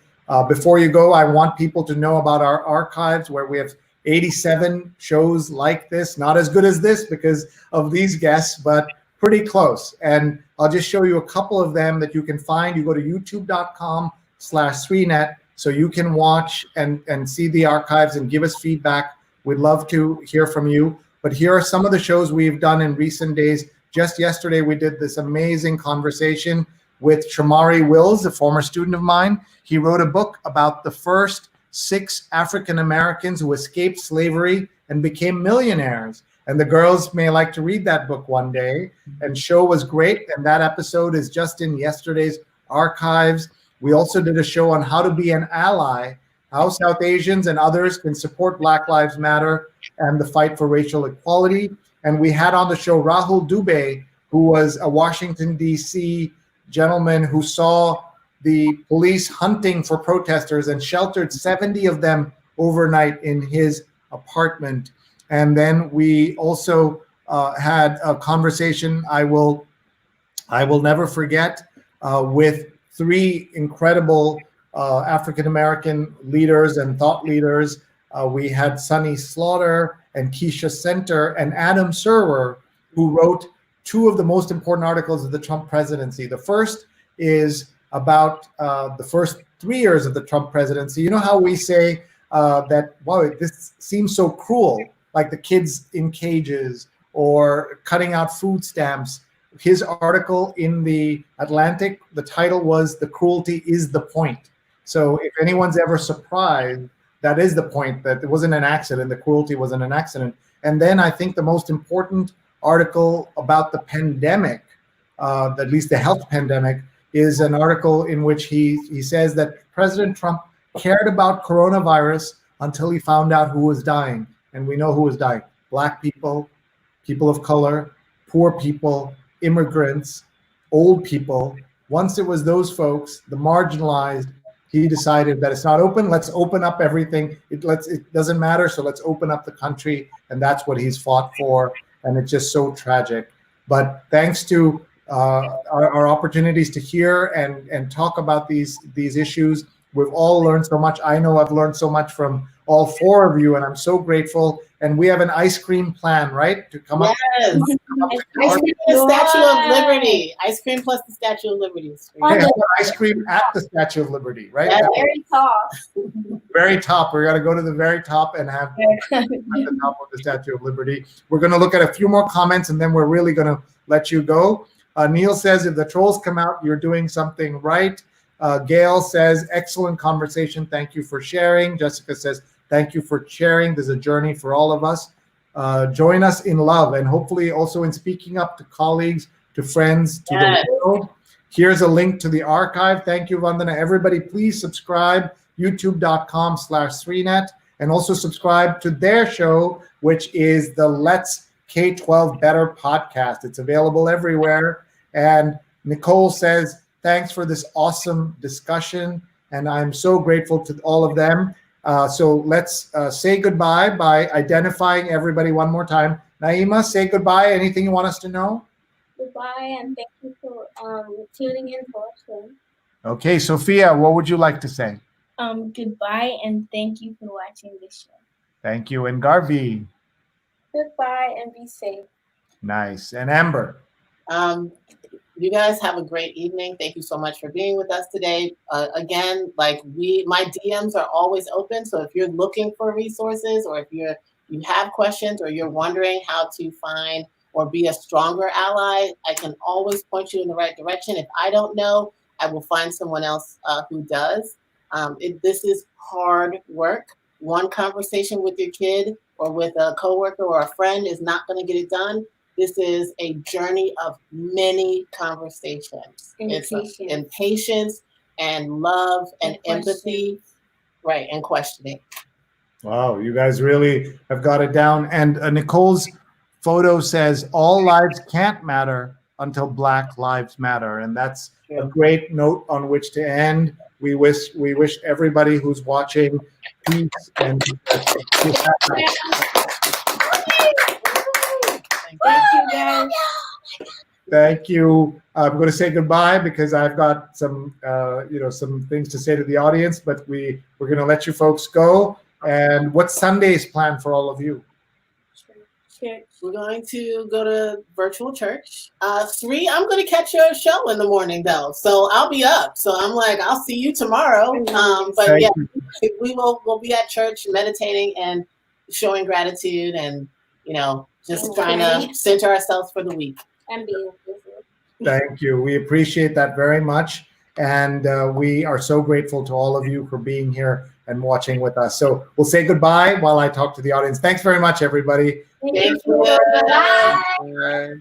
Before you go, I want people to know about our archives where we have 87 shows like this, not as good as this because of these guests, but pretty close. And I'll just show you a couple of them that you can find. You go to youtube.com/SreeNet so you can watch and see the archives and give us feedback. We'd love to hear from you. But here are some of the shows we've done in recent days. Just yesterday, we did this amazing conversation with Shamari Wills, a former student of mine. He wrote a book about the first 6 African Americans who escaped slavery and became millionaires. And the girls may like to read that book one day. And show was great. And that episode is just in yesterday's archives. We also did a show on how to be an ally, how South Asians and others can support Black Lives Matter and the fight for racial equality. And we had on the show Rahul Dubey, who was a Washington, D.C. gentleman who saw the police hunting for protesters and sheltered 70 of them overnight in his apartment. And then we also had a conversation I will never forget with three incredible African-American leaders and thought leaders. We had Sunny Slaughter and Keisha Center and Adam Serwer, who wrote two of the most important articles of the Trump presidency. The first is about the first 3 years of the Trump presidency. You know how we say that, wow, this seems so cruel, like the kids in cages or cutting out food stamps. His article in the Atlantic, the title was "The Cruelty is the Point." So if anyone's ever surprised, that is the point, that it wasn't an accident, the cruelty wasn't an accident. And then I think the most important article about the pandemic, at least the health pandemic, is an article in which he says that President Trump cared about coronavirus until he found out who was dying. And we know who was dying: Black people, people of color, poor people, immigrants, old people. Once it was those folks, the marginalized, he decided that it's not open. Let's open up everything. It doesn't matter. So let's open up the country. And that's what he's fought for. And it's just so tragic. But thanks to our opportunities to hear and talk about these issues, we've all learned so much. I know I've learned so much from all four of you, and I'm so grateful. And we have an ice cream plan, right? To come up. Yes. Ice cream and the Statue of Liberty. Ice cream plus the Statue of Liberty. Okay, ice cream at the Statue of Liberty, right? At the very top. Very top. We're gonna go to the very top and have at the top of the Statue of Liberty. We're gonna look at a few more comments, and then we're really gonna let you go. Neil says, if the trolls come out, you're doing something right. Gail says, excellent conversation. Thank you for sharing. Jessica says, thank you for sharing. There's a journey for all of us. Join us in love and hopefully also in speaking up to colleagues, to friends, to the world. Here's a link to the archive. Thank you, Vandana. Everybody, please subscribe, youtube.com/Sreenet, and also subscribe to their show, which is the Let's K-12 Better podcast. It's available everywhere. And Nicole says, thanks for this awesome discussion. And I'm so grateful to all of them. So let's say goodbye by identifying everybody one more time. Naima, say goodbye. Anything you want us to know? Goodbye, and thank you for tuning in to our show. Okay, Sophia, what would you like to say? Goodbye, and thank you for watching this show. Thank you. And Garvi? Goodbye and be safe. Nice. And Amber? You guys have a great evening. Thank you so much for being with us today. Again, my DMs are always open. So if you're looking for resources, or if you have questions, or you're wondering how to find or be a stronger ally, I can always point you in the right direction. If I don't know, I will find someone else who does. This is hard work. One conversation with your kid or with a coworker or a friend is not going to get it done. This is a journey of many conversations. And patience and love and empathy, right, and questioning. Wow, you guys really have got it down. And Nicole's photo says, all lives can't matter until Black Lives Matter. And that's a great note on which to end. We wish everybody who's watching peace and Thank you, guys. Thank you. I'm going to say goodbye because I've got some some things to say to the audience, but we're going to let you folks go. And what's Sunday's plan for all of you? We're going to go to virtual church. Sree, I'm going to catch your show in the morning though, so I'll be up. So I'm like, I'll see you tomorrow. But yeah, we'll be at church meditating and showing gratitude, and just trying to center ourselves for the week. And being busy. Thank you. We appreciate that very much. And we are so grateful to all of you for being here and watching with us. So we'll say goodbye while I talk to the audience. Thanks very much, everybody. Thank you. Bye.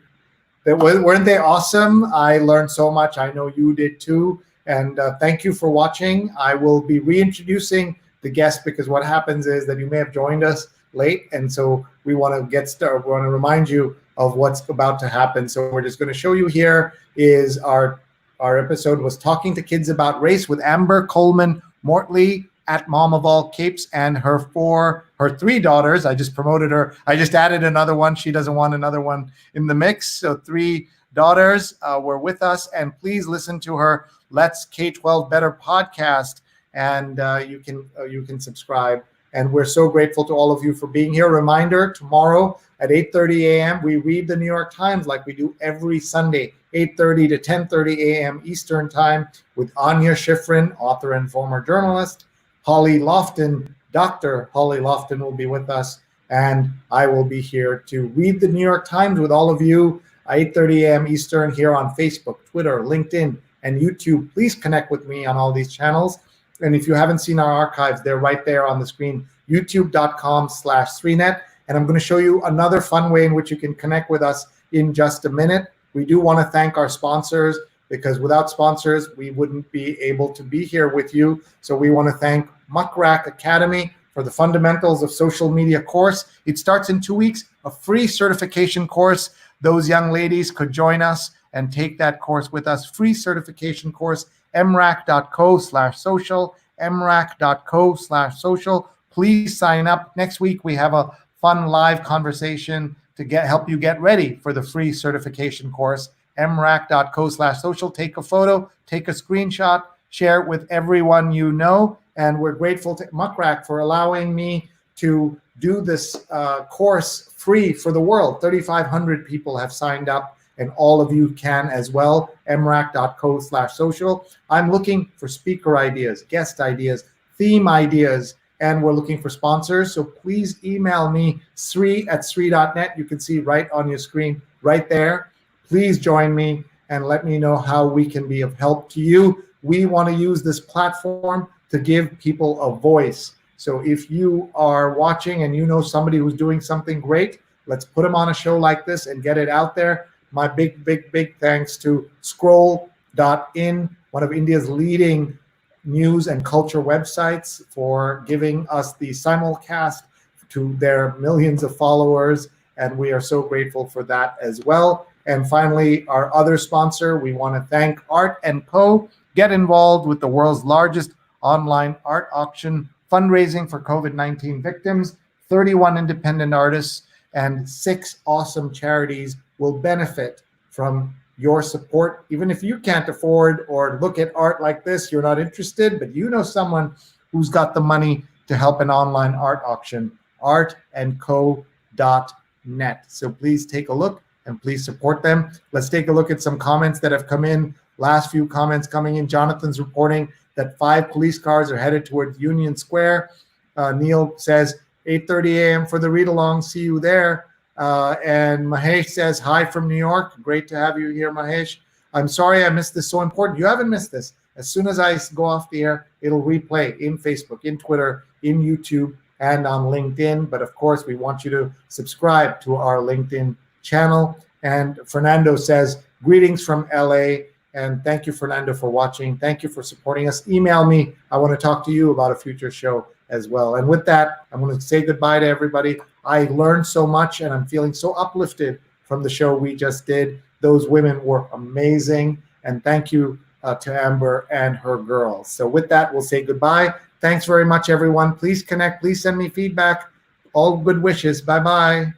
Weren't they awesome? I learned so much. I know you did too. And thank you for watching. I will be reintroducing the guest because what happens is that you may have joined us late. And so we want to get started. We want to remind you of what's about to happen. So we're just going to show you here is our episode was Talking to Kids About Race with Amber Coleman-Mortley at Mom of All Capes and her 3 daughters. I just promoted her. I just added another one. She doesn't want another one in the mix. So 3 daughters were with us. And please listen to her Let's K-12 Better podcast. And you can subscribe. And we're so grateful to all of you for being here. Reminder, tomorrow at 8:30 a.m., we read the New York Times like we do every Sunday, 8:30 to 10:30 a.m. Eastern Time with Anya Schifrin, author and former journalist. Holly Lofton, Dr. Holly Lofton will be with us. And I will be here to read the New York Times with all of you at 8:30 a.m. Eastern here on Facebook, Twitter, LinkedIn, and YouTube. Please connect with me on all these channels. And if you haven't seen our archives, they're right there on the screen, youtube.com/SreeNet. And I'm going to show you another fun way in which you can connect with us in just a minute. We do want to thank our sponsors because without sponsors, we wouldn't be able to be here with you. So we want to thank Muckrack Academy for the Fundamentals of Social Media course. It starts in 2 weeks, a free certification course. Those young ladies could join us and take that course with us. Free certification course, mrac.co/social, mrac.co/social. Please sign up. Next week, we have a fun live conversation to help you get ready for the free certification course, mrac.co/social. Take a photo, take a screenshot, share it with everyone you know. And we're grateful to Muckrack for allowing me to do this course free for the world. 3,500 people have signed up, and all of you can as well, mrac.co/social. I'm looking for speaker ideas, guest ideas, theme ideas, and we're looking for sponsors. So please email me, Sree@Sree.net. You can see right on your screen, right there. Please join me and let me know how we can be of help to you. We want to use this platform to give people a voice. So if you are watching and you know somebody who's doing something great, let's put them on a show like this and get it out there. My big thanks to Scroll.in, one of India's leading news and culture websites, for giving us the simulcast to their millions of followers. And we are so grateful for that as well. And finally, our other sponsor, we want to thank Art & Co. Get involved with the world's largest online art auction, fundraising for COVID-19 victims. 31 independent artists and 6 awesome charities will benefit from your support. Even if you can't afford or look at art like this, you're not interested, but you know someone who's got the money to help an online art auction, artandco.net. So please take a look and please support them. Let's take a look at some comments that have come in. Last few comments coming in. Jonathan's reporting that 5 police cars are headed towards Union Square. Neil says 8:30 a.m. for the read-along. See you there. And Mahesh says, hi from New York. Great to have you here, Mahesh. I'm sorry I missed this. So important. You haven't missed this. As soon as I go off the air, it'll replay in Facebook, in Twitter, in YouTube, and on LinkedIn. But of course, we want you to subscribe to our LinkedIn channel. And Fernando says, greetings from LA. And thank you, Fernando, for watching. Thank you for supporting us. Email me. I want to talk to you about a future show as well. And with that, I'm going to say goodbye to everybody. I learned so much, and I'm feeling so uplifted from the show we just did. Those women were amazing. And thank you to Amber and her girls. So with that, we'll say goodbye. Thanks very much, everyone. Please connect. Please send me feedback. All good wishes. Bye-bye.